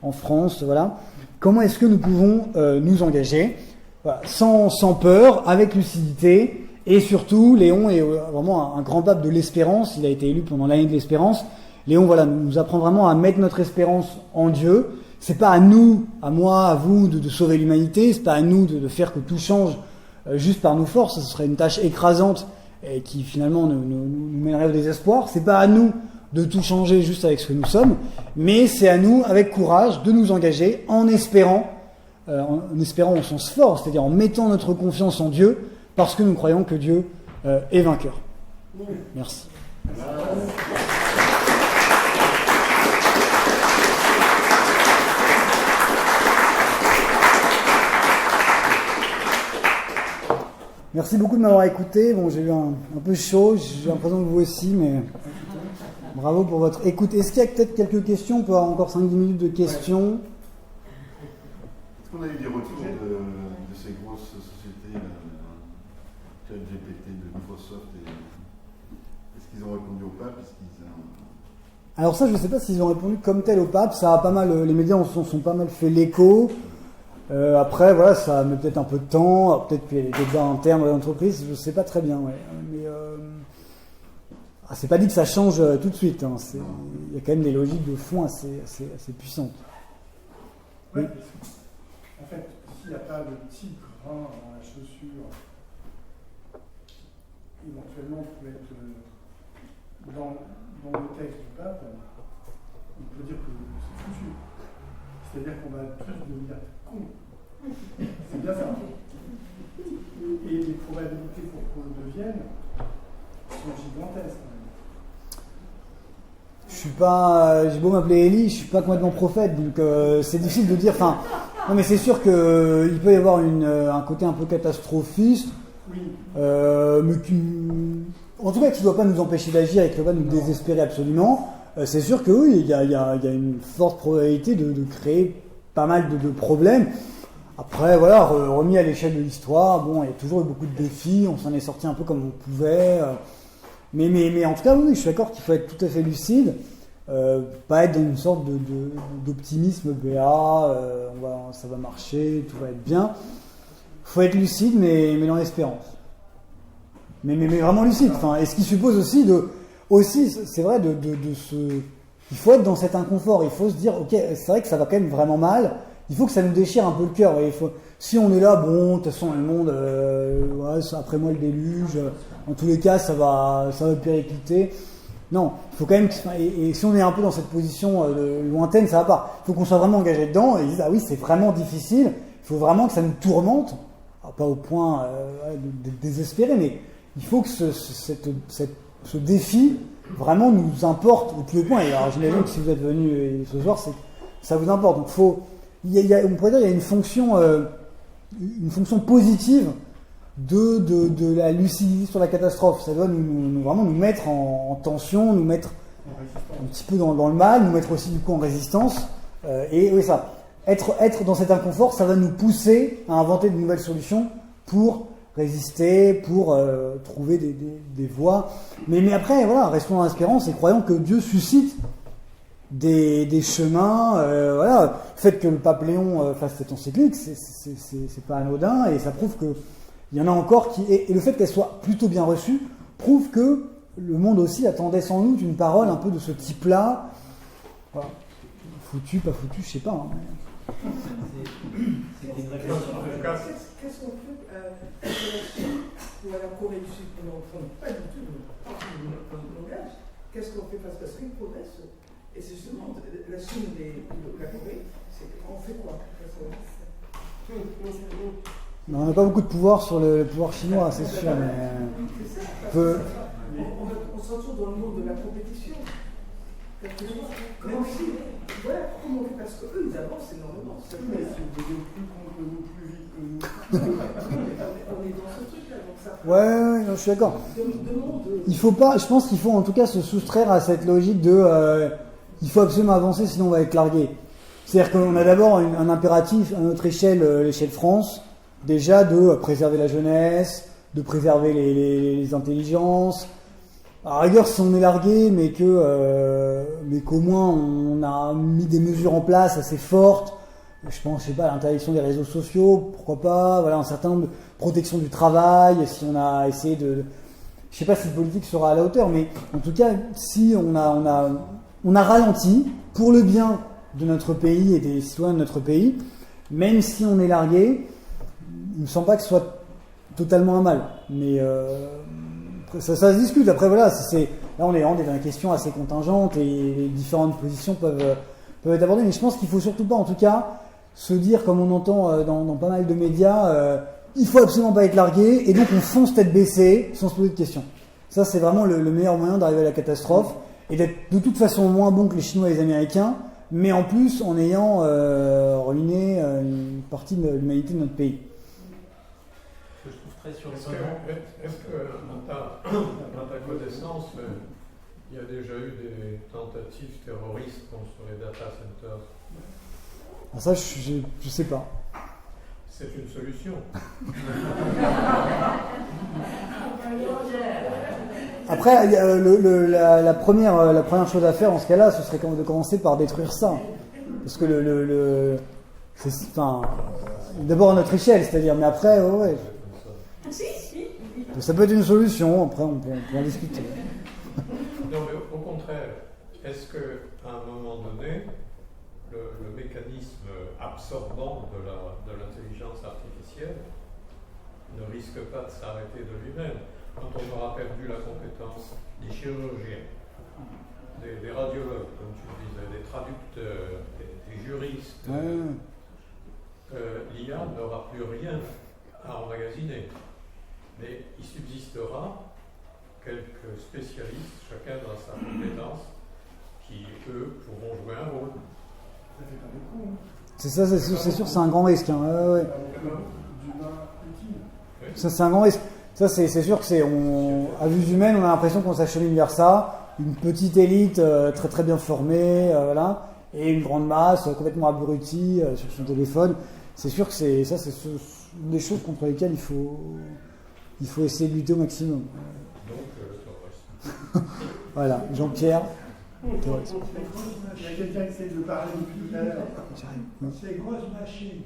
en France, voilà. Comment est-ce que nous pouvons nous engager, voilà, sans peur, avec lucidité, et surtout, Léon est vraiment un grand pape de l'espérance. Il a été élu pendant l'année de l'espérance. Léon, nous apprend vraiment à mettre notre espérance en Dieu. C'est pas à nous, à moi, à vous, de sauver l'humanité. C'est pas à nous de faire que tout change juste par nos forces. Ce serait une tâche écrasante et qui finalement nous mènerait au désespoir. C'est pas à nous de tout changer juste avec ce que nous sommes, mais c'est à nous, avec courage, de nous engager en espérant au sens fort, c'est-à-dire en mettant notre confiance en Dieu, parce que nous croyons que Dieu est vainqueur. Merci. Merci beaucoup de m'avoir écouté. Bon, j'ai eu un peu chaud, j'ai l'impression que vous aussi, mais bravo pour votre écoute. Est-ce qu'il y a peut-être quelques questions? On peut avoir encore 5-10 minutes de questions. Est-ce qu'on a eu des retours de ces grosses sociétés, ChatGPT de Microsoft, est-ce qu'ils ont répondu au pape? Alors ça, je ne sais pas s'ils ont répondu comme tel au pape. Ça a pas mal, les médias sont pas mal fait l'écho. Après, voilà, ça met peut-être un peu de temps. Alors, peut-être qu'il y a des débats internes dans l'entreprise. Je ne sais pas très bien. Ouais. Mais c'est pas dit que ça change tout de suite. Hein. Il y a quand même des logiques de fond assez puissantes. Oui. En fait, s'il n'y a pas de petit grain dans la chaussure, éventuellement peut être dans le texte du pape, on peut dire que c'est foutu. C'est-à-dire qu'on va tous devenir cons. C'est bien ça. Et les probabilités pour qu'on le devienne sont gigantesques. J'ai beau m'appeler Élie, je suis pas complètement prophète, donc c'est difficile de dire. Enfin, non, mais c'est sûr que il peut y avoir un côté un peu catastrophiste, oui. Mais en tout cas, qui ne doit pas nous empêcher d'agir et qui ne doit pas nous désespérer absolument. C'est sûr que oui, il y a une forte probabilité de créer pas mal de problèmes. Après, voilà, remis à l'échelle de l'histoire, bon, il y a toujours eu beaucoup de défis, on s'en est sorti un peu comme on pouvait. Mais en tout cas, oui, je suis d'accord qu'il faut être tout à fait lucide, pas être dans une sorte d'optimisme béat, ça va marcher, tout va être bien. Il faut être lucide, mais dans l'espérance. Mais vraiment lucide. Enfin, et ce qui suppose aussi c'est vrai, il faut être dans cet inconfort. Il faut se dire, ok, c'est vrai que ça va quand même vraiment mal. Il faut que ça nous déchire un peu le cœur. Et si on est là, bon, de toute façon, le monde, après moi le déluge. En tous les cas, ça va péricliter. Non, il faut quand même. Et si on est un peu dans cette position lointaine, ça va pas. Il faut qu'on soit vraiment engagé dedans et dire, ah oui, c'est vraiment difficile. Il faut vraiment que ça nous tourmente. Alors, pas au point de désespérer, mais il faut que ce défi vraiment nous importe au plus haut point. Et alors, j'imagine que si vous êtes venu ce soir, c'est que ça vous importe. Donc, on pourrait dire qu'il y a une fonction positive de la lucidité sur la catastrophe. Ça doit vraiment nous mettre en tension, nous mettre un petit peu dans le mal, nous mettre aussi du coup en résistance. Et oui, ça. Être dans cet inconfort, ça va nous pousser à inventer de nouvelles solutions pour résister, pour trouver des voies. Mais après, voilà, restons dans l'espérance et croyons que Dieu suscite des chemins. Voilà. Le fait que le pape Léon fasse cette encyclique, c'est pas anodin et ça prouve que il y en a encore et le fait qu'elle soit plutôt bien reçue prouve que le monde aussi attendait sans doute une parole un peu de ce type-là. Voilà. Foutu, pas foutu, je sais pas. Hein. Qu'est-ce qu'on fait ou à la Corée du Sud qu'on n'entend pas du tout dans le langage? Qu'est-ce qu'on fait parce qu'ils progressent? Et c'est justement la Chine et la Corée, on fait quoi? On n'a pas beaucoup de pouvoir sur le pouvoir chinois, c'est sûr, mais on se retrouve dans le monde de la compétition. Comment on fait? Parce qu'eux, ils avancent énormément. Mais si vous voulez plus contre nous, plus vite que nous. On est dans ce truc-là, donc ça. Ouais, non, je suis d'accord. Il faut pas, je pense qu'il faut en tout cas se soustraire à cette logique il faut absolument avancer, sinon on va être largué. C'est-à-dire qu'on a d'abord un impératif à notre échelle, l'échelle France, déjà de préserver la jeunesse, de préserver les intelligences. À la rigueur, si on est largué, mais qu'au moins on a mis des mesures en place assez fortes, je pense, l'interdiction des réseaux sociaux, pourquoi pas, voilà, un certain nombre de protection du travail, si on a essayé je sais pas si le politique sera à la hauteur, mais en tout cas, si on a ralenti pour le bien de notre pays et des citoyens de notre pays, même si on est largué, il ne me semble pas que ce soit totalement un mal. Mais ça se discute. Après, voilà, là, on est dans des questions assez contingentes et les différentes positions peuvent être abordées. Mais je pense qu'il ne faut surtout pas, en tout cas, se dire, comme on entend dans pas mal de médias, il faut absolument pas être largué et donc on fonce tête baissée sans se poser de questions. Ça, c'est vraiment le meilleur moyen d'arriver à la catastrophe et d'être de toute façon moins bon que les Chinois et les Américains, mais en plus en ayant ruiné une partie de l'humanité de notre pays. Ce que je trouve très surprenant. Est-ce que, dans ta connaissance, il y a déjà eu des tentatives terroristes contre les data centers? Alors ça, je sais pas. C'est une solution. Après, la première chose à faire en ce cas-là, ce serait de commencer par détruire ça. Parce que enfin, d'abord à notre échelle, c'est-à-dire, mais après, ouais. Ça peut être une solution, après on peut en discuter. Non, mais au contraire, est-ce qu'à un moment donné, le mécanisme absorbant de l'intelligence artificielle ne risque pas de s'arrêter de lui-même? Quand on aura perdu la compétence des chirurgiens, des radiologues, comme tu le disais, des traducteurs, des juristes, l'IA n'aura plus rien à emmagasiner. Mais il subsistera quelques spécialistes, chacun dans sa compétence, qui, eux, pourront jouer un rôle. Ça fait pas beaucoup. C'est ça, c'est sûr, c'est un grand risque. Hein. Ouais. D'humain utile. Ça, c'est un grand risque. Ça, c'est sûr que à vue humaine, on a l'impression qu'on s'achemine vers ça. Une petite élite très très bien formée, voilà, et une grande masse complètement abrutie sur son téléphone. C'est sûr que c'est une des choses contre lesquelles il faut essayer de lutter au maximum. Donc, Voilà, Jean-Pierre. Il y a quelqu'un qui essaie de parler depuis tout à l'heure. Ces grosses machines,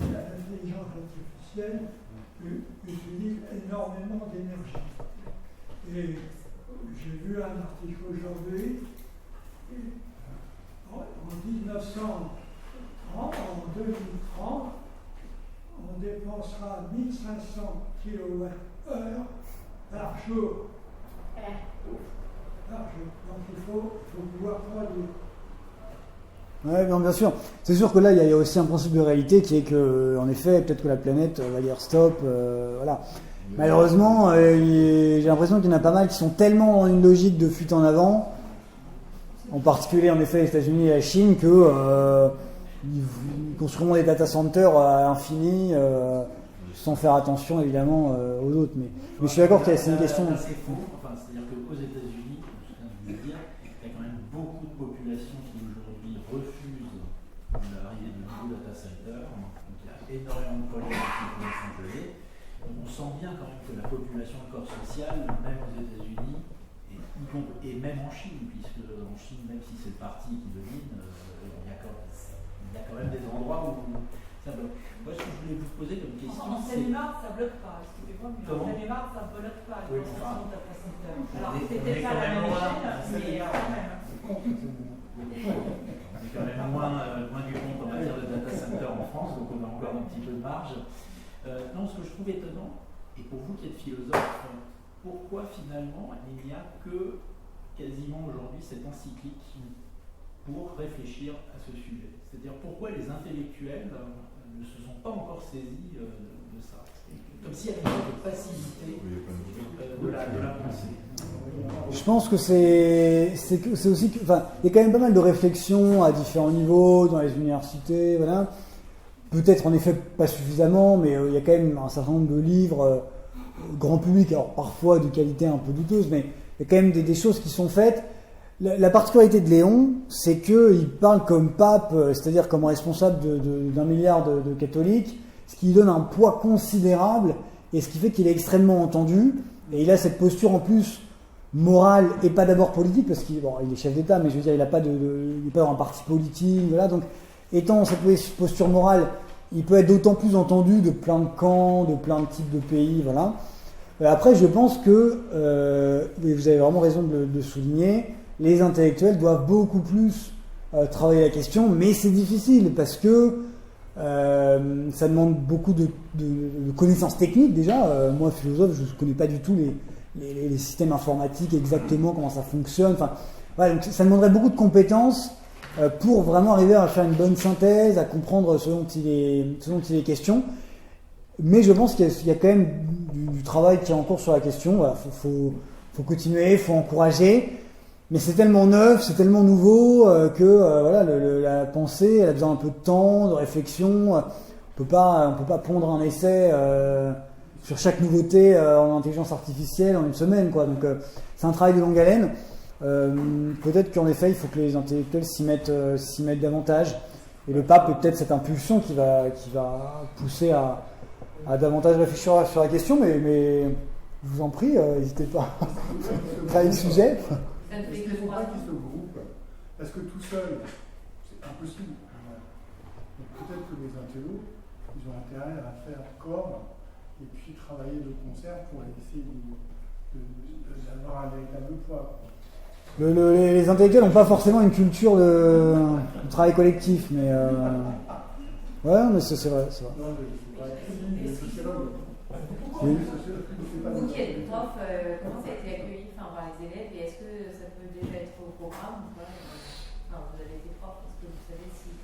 l'intelligence artificielle utilise énormément d'énergie. Et j'ai vu un article aujourd'hui, en 1930, en 2030, on dépensera 1500 kWh par jour. Donc il faut pouvoir produire. Ouais, bien sûr. C'est sûr que là, il y a aussi un principe de réalité qui est que, en effet, peut-être que la planète va dire stop. Voilà. Malheureusement, j'ai l'impression qu'il y en a pas mal qui sont tellement dans une logique de fuite en avant, en particulier en effet les États-Unis et la Chine, que ils construiront des data centers à l'infini, sans faire attention évidemment aux autres. Mais je suis d'accord que c'est une question. C'est faux. Enfin, c'est-à-dire qu'aux États-Unis, je veux dire, il y a quand même beaucoup de populations qui aujourd'hui refusent l'arrivée de nouveaux data centers. Donc il y a énormément de projets qui vont s'engeler. On sent bien quand même que la population, le corps social, même aux États-Unis, et même en Chine, puisque en Chine, même si c'est le parti qui domine, il y a quand même des endroits où ça bloque. Moi, ce que je voulais vous poser comme question, en Seine-et-Marne, ça bloque pas, excusez-moi, mais en Seine-et-marne, ça bloque pas, les constructions de data centers. Alors, c'est peut-être pas la même échelle, mais quand même. On est quand même loin du compte en matière de data center en France, donc on a encore un petit peu de marge. Non, ce que je trouve étonnant, et pour vous qui êtes philosophe, pourquoi finalement il n'y a que quasiment aujourd'hui cette encyclique pour réfléchir à ce sujet? C'est-à-dire pourquoi les intellectuels ne se sont pas encore saisis de ça? Comme s'il y avait une passivité de la pensée. Je pense que c'est aussi enfin, il y a quand même pas mal de réflexions à différents niveaux dans les universités, voilà. Peut-être en effet pas suffisamment, mais il y a quand même un certain nombre de livres grand public, alors parfois de qualité un peu douteuse, mais il y a quand même des choses qui sont faites. La particularité de Léon, c'est qu'il parle comme pape, c'est-à-dire comme responsable d'un milliard de catholiques, ce qui lui donne un poids considérable et ce qui fait qu'il est extrêmement entendu. Et il a cette posture en plus morale et pas d'abord politique, parce qu'il est chef d'État, mais je veux dire, il n'est pas dans un parti politique, voilà. Donc, étant cette posture morale, il peut être d'autant plus entendu de plein de camps, de plein de types de pays, voilà. Après, je pense que, vous avez vraiment raison de le souligner, les intellectuels doivent beaucoup plus travailler la question, mais c'est difficile parce que ça demande beaucoup de connaissances techniques déjà. Moi, philosophe, je ne connais pas du tout les systèmes informatiques, exactement comment ça fonctionne. Enfin, voilà, donc ça demanderait beaucoup de compétences pour vraiment arriver à faire une bonne synthèse, à comprendre ce dont il est question. Mais je pense qu'il y a quand même du travail qui est en cours sur la question. Voilà, faut continuer, il faut encourager. Mais c'est tellement neuf, c'est tellement nouveau que voilà, la pensée, elle a besoin un peu de temps, de réflexion. On peut pas pondre un essai sur chaque nouveauté en intelligence artificielle en une semaine, quoi. Donc c'est un travail de longue haleine. Peut-être qu'en effet, il faut que les intellectuels s'y mettent davantage. Et le pape est peut-être cette impulsion qui va pousser à davantage réfléchir sur la question, mais je vous en prie, n'hésitez pas à travailler le sujet. Il ne faut pas qu'ils se groupent, parce que tout seul, c'est impossible. Donc peut-être que les intellos, ils ont intérêt à faire corps et puis travailler de concert pour essayer d'avoir un véritable poids. Les intellectuels n'ont pas forcément une culture de travail collectif, mais ouais, mais c'est vrai. Non, les sociologues. Oui. Vous qui êtes prof, comment ça a été accueilli par les élèves et est-ce que ça peut déjà être au programme ou pas? Vous avez été prof, est-ce que vous savez si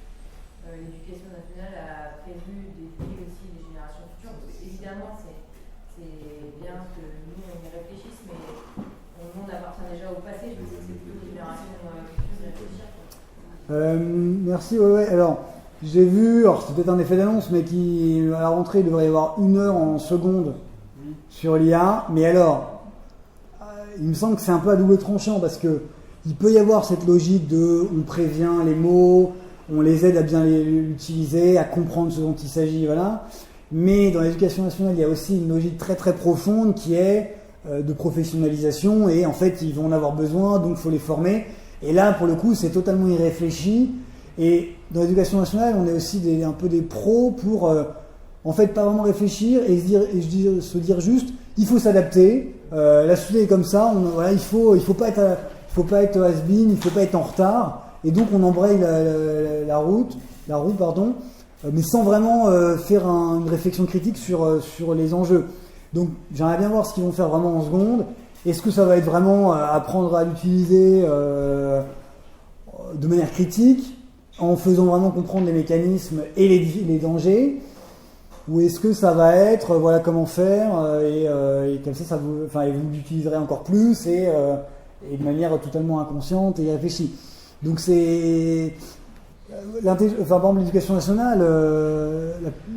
l'éducation nationale a prévu d'éduquer aussi les générations futures? Parce que, évidemment, c'est bien que nous on y réfléchisse, mais nous on appartient déjà au passé, je sais que c'est plutôt les générations futures de réfléchir. Merci, ouais. Alors, j'ai vu, c'est peut-être un effet d'annonce, mais à la rentrée, il devrait y avoir 1 heure en seconde sur l'IA. Mais alors, il me semble que c'est un peu à double tranchant, parce que il peut y avoir cette logique de on prévient les mots, on les aide à bien l'utiliser, à comprendre ce dont il s'agit, voilà. Mais dans l'éducation nationale, il y a aussi une logique très très profonde qui est de professionnalisation, et en fait, ils vont en avoir besoin, donc il faut les former. Et là, pour le coup, c'est totalement irréfléchi. Et dans l'éducation nationale, on est aussi un peu des pros pour, en fait, pas vraiment réfléchir et se dire juste, il faut s'adapter. La société est comme ça. Il faut pas être has-been, il faut pas être en retard. Et donc, on embraye la roue, mais sans vraiment faire une réflexion critique sur les enjeux. Donc, j'aimerais bien voir ce qu'ils vont faire vraiment en seconde. Est-ce que ça va être vraiment apprendre à l'utiliser de manière critique, en faisant vraiment comprendre les mécanismes et les dangers, ou est-ce que ça va être voilà comment faire et comme ça vous l'utiliserez encore plus et de manière totalement inconsciente et irréfléchie. Donc c'est par exemple l'éducation nationale,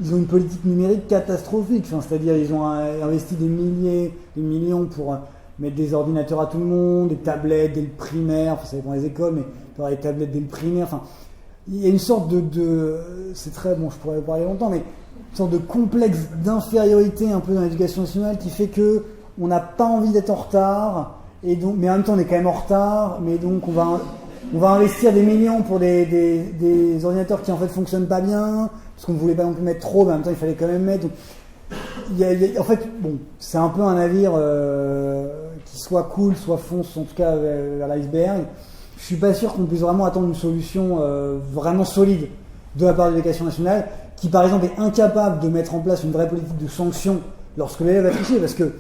ils ont une politique numérique catastrophique, c'est-à-dire ils ont investi des millions pour mettre des ordinateurs à tout le monde, des tablettes dès le primaire, ça dépend des écoles, mais il y aura des tablettes dès le primaire, il y a une sorte c'est très bon, je pourrais en parler longtemps, mais une sorte de complexe d'infériorité un peu dans l'éducation nationale qui fait que on n'a pas envie d'être en retard, et donc, mais en même temps on est quand même en retard, mais donc on va investir des millions pour des ordinateurs qui en fait fonctionnent pas bien, parce qu'on ne voulait pas non plus mettre trop, mais en même temps il fallait quand même mettre. Donc, en fait, bon, c'est un peu un navire qui soit coule, soit fonce en tout cas vers l'iceberg. Je suis pas sûr qu'on puisse vraiment attendre une solution vraiment solide de la part de l'éducation nationale, qui par exemple est incapable de mettre en place une vraie politique de sanction lorsque l'élève a triché, parce que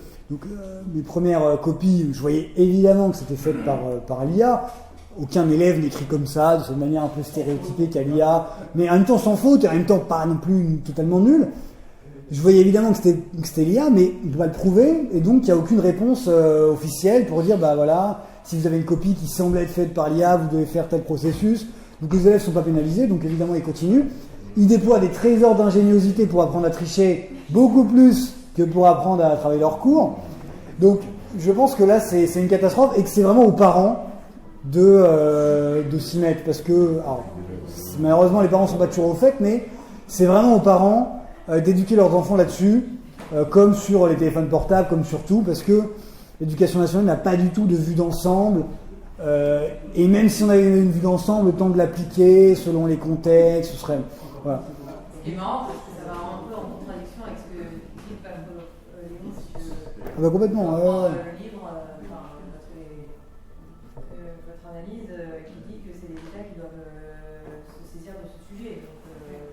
mes premières copies, je voyais évidemment que c'était fait par l'IA. Aucun élève n'écrit comme ça, de cette manière un peu stéréotypée qu'à l'IA, mais en même temps sans faute et en même temps pas non plus totalement nul. Je voyais évidemment que c'était l'IA, mais on ne peut pas le prouver, et donc il n'y a aucune réponse officielle pour dire, voilà, si vous avez une copie qui semble être faite par l'IA, vous devez faire tel processus. Donc les élèves ne sont pas pénalisés, donc évidemment ils continuent. Ils déploient des trésors d'ingéniosité pour apprendre à tricher, beaucoup plus que pour apprendre à travailler leur cours. Donc je pense que là c'est une catastrophe, et que c'est vraiment aux parents de s'y mettre, parce que malheureusement les parents ne sont pas toujours au fait, mais c'est vraiment aux parents d'éduquer leurs enfants là-dessus, comme sur les téléphones portables, comme sur tout, parce que l'éducation nationale n'a pas du tout de vue d'ensemble, et même si on avait une vue d'ensemble, le temps de l'appliquer selon les contextes, ce serait... Voilà. C'est marrant parce que ça va un peu en contradiction avec ce que dit Léon sur complètement, le livre, votre analyse qui dit que c'est les États qui doivent se saisir de ce sujet.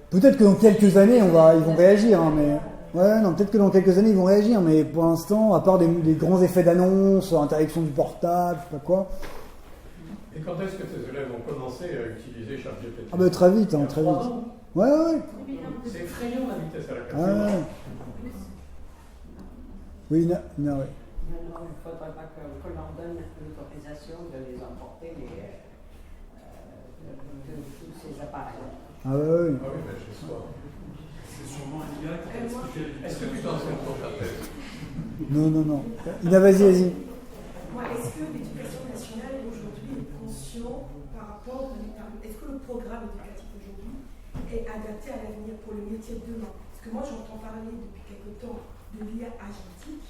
Peut-être que dans quelques années, ils vont réagir, mais... peut-être que dans quelques années, ils vont réagir, mais pour l'instant, à part des grands effets d'annonce, interdiction du portable, je sais pas quoi... Et quand est-ce que tes élèves ont commencé à utiliser ChatGPT? Très vite, très vite. Ouais. C'est effrayant la vitesse à laquelle c'est. Oui, Maintenant, il ne faudrait pas qu'on leur donne l'autorisation de les emporter de tous ces appareils. Oui, mais chez soi. C'est sûrement un IA qui va expliquer. Est-ce que tu t'en sers pour ta thèse? Non. Ina, vas-y. Est-ce que l'éducation nationale aujourd'hui est conscient par rapport est-ce que le programme éducatif aujourd'hui est adapté à l'avenir pour le métier de demain. Parce que moi, j'entends parler depuis quelque temps de l'IA agentique,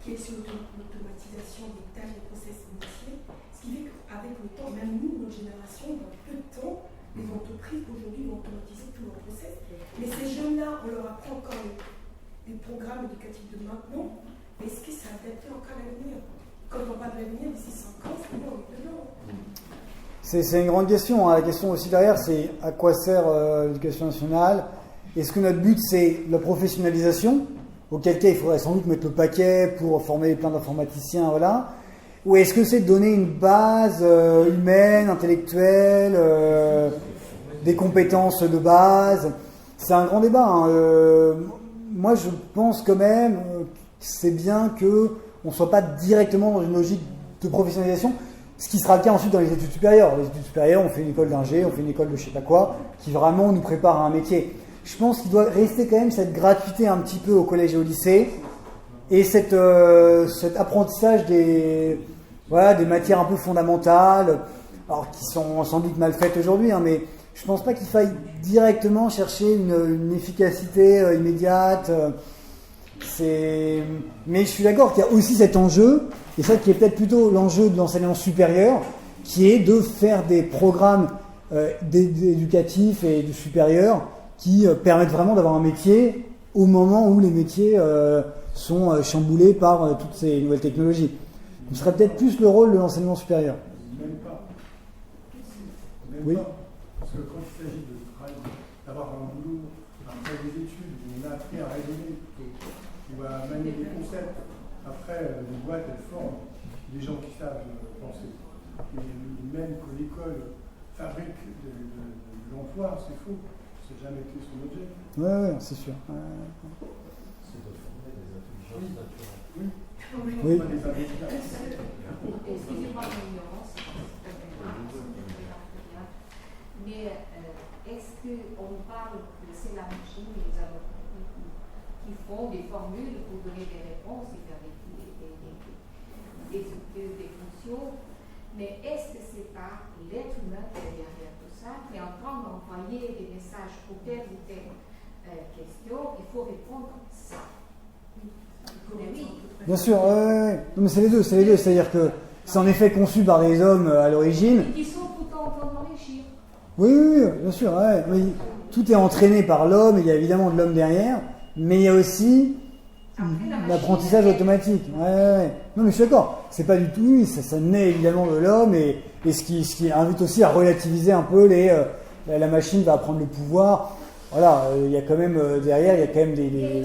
qui est sur l'automatisation des tâches et process métiers. Ce qui fait qu'avec le temps, même nous, notre génération, dans peu de temps, les entreprises aujourd'hui vont automatiser tous leurs process. Mais ces jeunes-là, on leur apprend encore les programmes éducatifs de maintenant. Mais est-ce que ça adapté encore à l'avenir? Quand on parle de l'avenir, d'ici 5 ans, c'est bien, on est dedans. C'est une grande question. La question aussi derrière, c'est à quoi sert l'éducation nationale? Est-ce que notre but, c'est la professionnalisation, auquel cas il faudrait sans doute mettre le paquet pour former plein d'informaticiens, voilà. Ou est-ce que c'est de donner une base humaine, intellectuelle, des compétences de base? C'est un grand débat. Moi, je pense quand même que c'est bien qu'on ne soit pas directement dans une logique de professionnalisation, ce qui sera le cas ensuite dans les études supérieures. Les études supérieures, on fait une école d'ingé, on fait une école de je sais pas quoi, qui vraiment nous prépare à un métier. Je pense qu'il doit rester quand même cette gratuité un petit peu au collège et au lycée, et cet apprentissage des matières un peu fondamentales, alors qui sont sans doute mal faites aujourd'hui, mais je pense pas qu'il faille directement chercher une efficacité immédiate. Mais je suis d'accord qu'il y a aussi cet enjeu, et ça qui est peut-être plutôt l'enjeu de l'enseignement supérieur, qui est de faire des programmes éducatifs et du supérieur qui permettent vraiment d'avoir un métier au moment où les métiers sont chamboulés par toutes ces nouvelles technologies. Ce serait peut-être plus le rôle de l'enseignement supérieur. Même pas. Oui. Pas. Parce que quand il s'agit d'avoir un boulot après des études, où on a appris à raisonner plutôt, ou à manier des concepts, après les boîtes elles forment des gens qui savent penser. Et même que l'école fabrique de l'emploi, c'est faux. C'est jamais été son objet. Oui, c'est sûr. C'est de former des intelligences naturelles. Oui. Oui. Excusez-moi de l'ignorance, mais est-ce qu'on parle de c'est la machine, les algorithmes qui font des formules pour donner des réponses et faire des fonctions, mais est-ce que c'est pas l'être humain qui est derrière tout ça, qui est en train d'envoyer des messages pour telle ou telle question, il faut répondre ça. Oui. Bien sûr, ouais. Non, mais c'est les deux, c'est-à-dire que c'est en effet conçu par des hommes à l'origine. Qui sont tout en train d'enrichir. Oui, bien sûr, ouais. Oui. Tout est entraîné par l'homme, il y a évidemment de l'homme derrière, mais il y a aussi l'apprentissage automatique. Ouais. Non, mais je suis d'accord, c'est pas du tout, ça naît évidemment de l'homme, et ce qui invite aussi à relativiser un peu la machine va prendre le pouvoir. Voilà, il y a quand même derrière, il y a quand même des...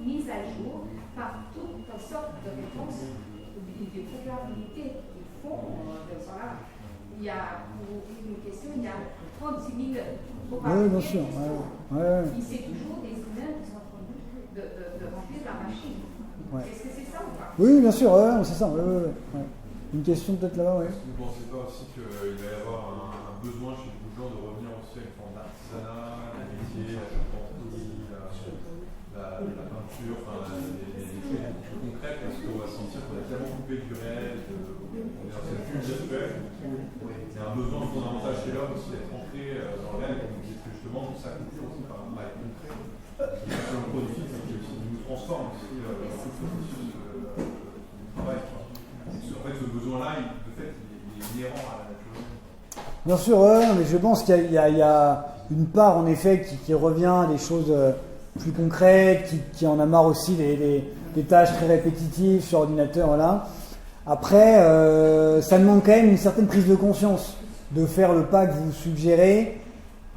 Mise à jour par toutes sortes de réponses, de probabilités qu'ils font. Voilà. Il y a, pour une question, il y a 36 000 probabilités. Oui, bien sûr. Ouais. C'est toujours des humains qui sont en train de remplir la machine. Ouais. Est-ce que c'est ça ou pas? Oui, bien sûr, c'est ça. Ouais. Une question peut-être là-bas, oui. Vous ne pensez pas aussi qu'il va y avoir un besoin chez beaucoup de gens de revenir aussi à une forme d'artisanat, des métiers, la charpenterie, la peinture, des choses plus concrètes, parce qu'on va sentir qu'on a tellement coupé du réel, on est dans cette bulle virtuelle. Il y a un besoin fondamental chez l'homme aussi d'être ancré dans le réel, comme vous dites que justement, ça coupe aussi par être concret. C'est un produit qui nous transforme aussi dans le processus du travail. En fait, ce besoin-là, de fait, il est inhérent à la nature. Bien sûr, mais je pense qu'il y a une part en effet qui revient à des choses plus concrètes, qui en a marre aussi des tâches très répétitives sur ordinateur, voilà. Après, ça demande quand même une certaine prise de conscience de faire le pas que vous suggérez,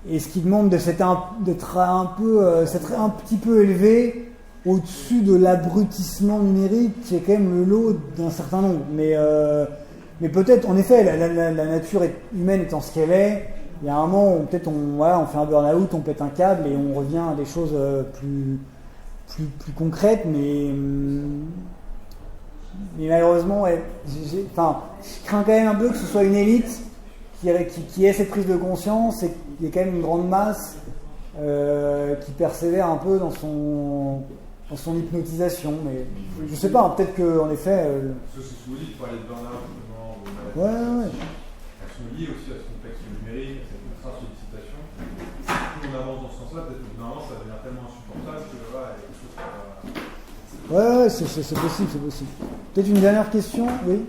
et ce qui demande d'être un petit peu élevé au-dessus de l'abrutissement numérique qui est quand même le lot d'un certain nombre. Mais peut-être, en effet, la nature humaine étant ce qu'elle est, il y a un moment où peut-être on fait un burn-out, on pète un câble et on revient à des choses plus concrètes, mais malheureusement, je crains quand même un peu que ce soit une élite qui ait cette prise de conscience et qu'il y ait quand même une grande masse qui persévère un peu dans son hypnotisation. Mais je sais pas, peut-être qu'en effet... Ce que vous dites, parler de burn-out, Ouais. Elles sont liées aussi à ce contexte numérique, à cette ultra-sollicitation. Si on avance dans ce sens-là, peut-être que normalement ça devient tellement insupportable que voilà, il y a quelque chose qui va... Ouais, c'est possible, c'est possible. Peut-être une dernière question, oui.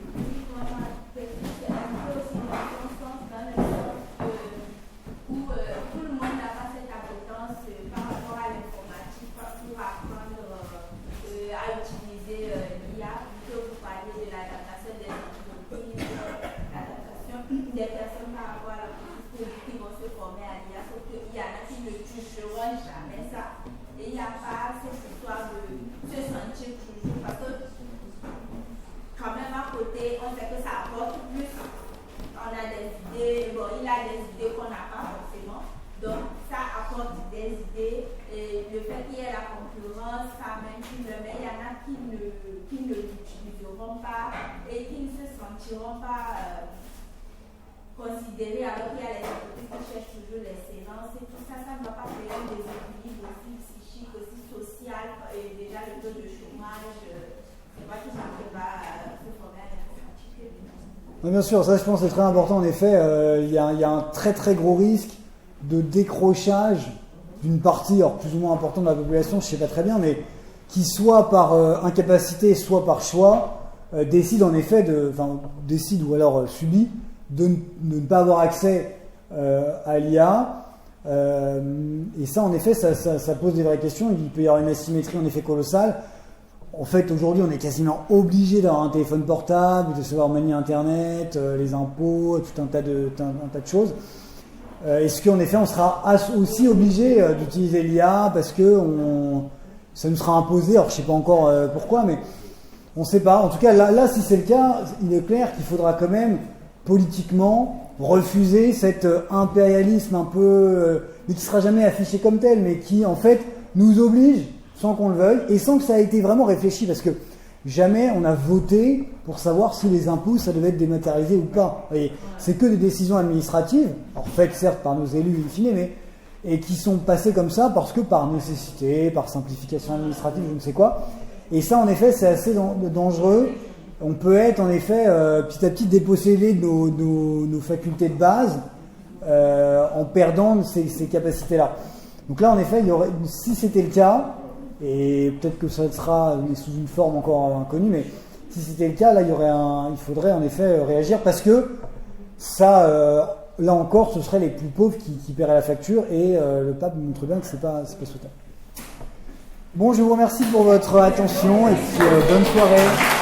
Considéré alors qu'il y a les entreprises qui cherchent toujours l'excellence et tout ça, ça ne va pas créer un déséquilibre aussi psychique, aussi social, et déjà le taux de chômage, c'est pas tout ça qui va se former à l'informatique. Bien sûr, ça je pense c'est très important. En effet, il y a un très très gros risque de décrochage d'une partie, alors plus ou moins importante de la population, je ne sais pas très bien, mais qui soit par incapacité, soit par choix, décide en effet décide ou alors subit de ne pas avoir accès à l'IA. Et ça, en effet, ça pose des vraies questions. Il peut y avoir une asymétrie, en effet, colossale. En fait, aujourd'hui, on est quasiment obligé d'avoir un téléphone portable, de savoir manier Internet, les impôts, tout un tas de choses. Est-ce qu'en effet, on sera aussi obligé d'utiliser l'IA parce que ça nous sera imposé? Alors, je ne sais pas encore pourquoi, mais on ne sait pas. En tout cas, là, si c'est le cas, il est clair qu'il faudra quand même politiquement refuser cet impérialisme un peu, mais qui ne sera jamais affiché comme tel, mais qui en fait nous oblige, sans qu'on le veuille, et sans que ça ait été vraiment réfléchi, parce que jamais on a voté pour savoir si les impôts ça devait être dématérialisé ou pas. Et c'est que des décisions administratives, alors faites certes par nos élus in fine, mais et qui sont passées comme ça parce que par nécessité, par simplification administrative, je ne sais quoi. Et ça en effet c'est assez dangereux. On peut être en effet petit à petit dépossédé de nos facultés de base en perdant ces capacités-là. Donc là, en effet, si c'était le cas, et peut-être que ça sera sous une forme encore inconnue, mais si c'était le cas, là, il faudrait en effet réagir parce que ça, là encore, ce seraient les plus pauvres qui paieraient la facture et le pape montre bien que c'est pas souhaitable. Bon, je vous remercie pour votre attention et puis bonne soirée.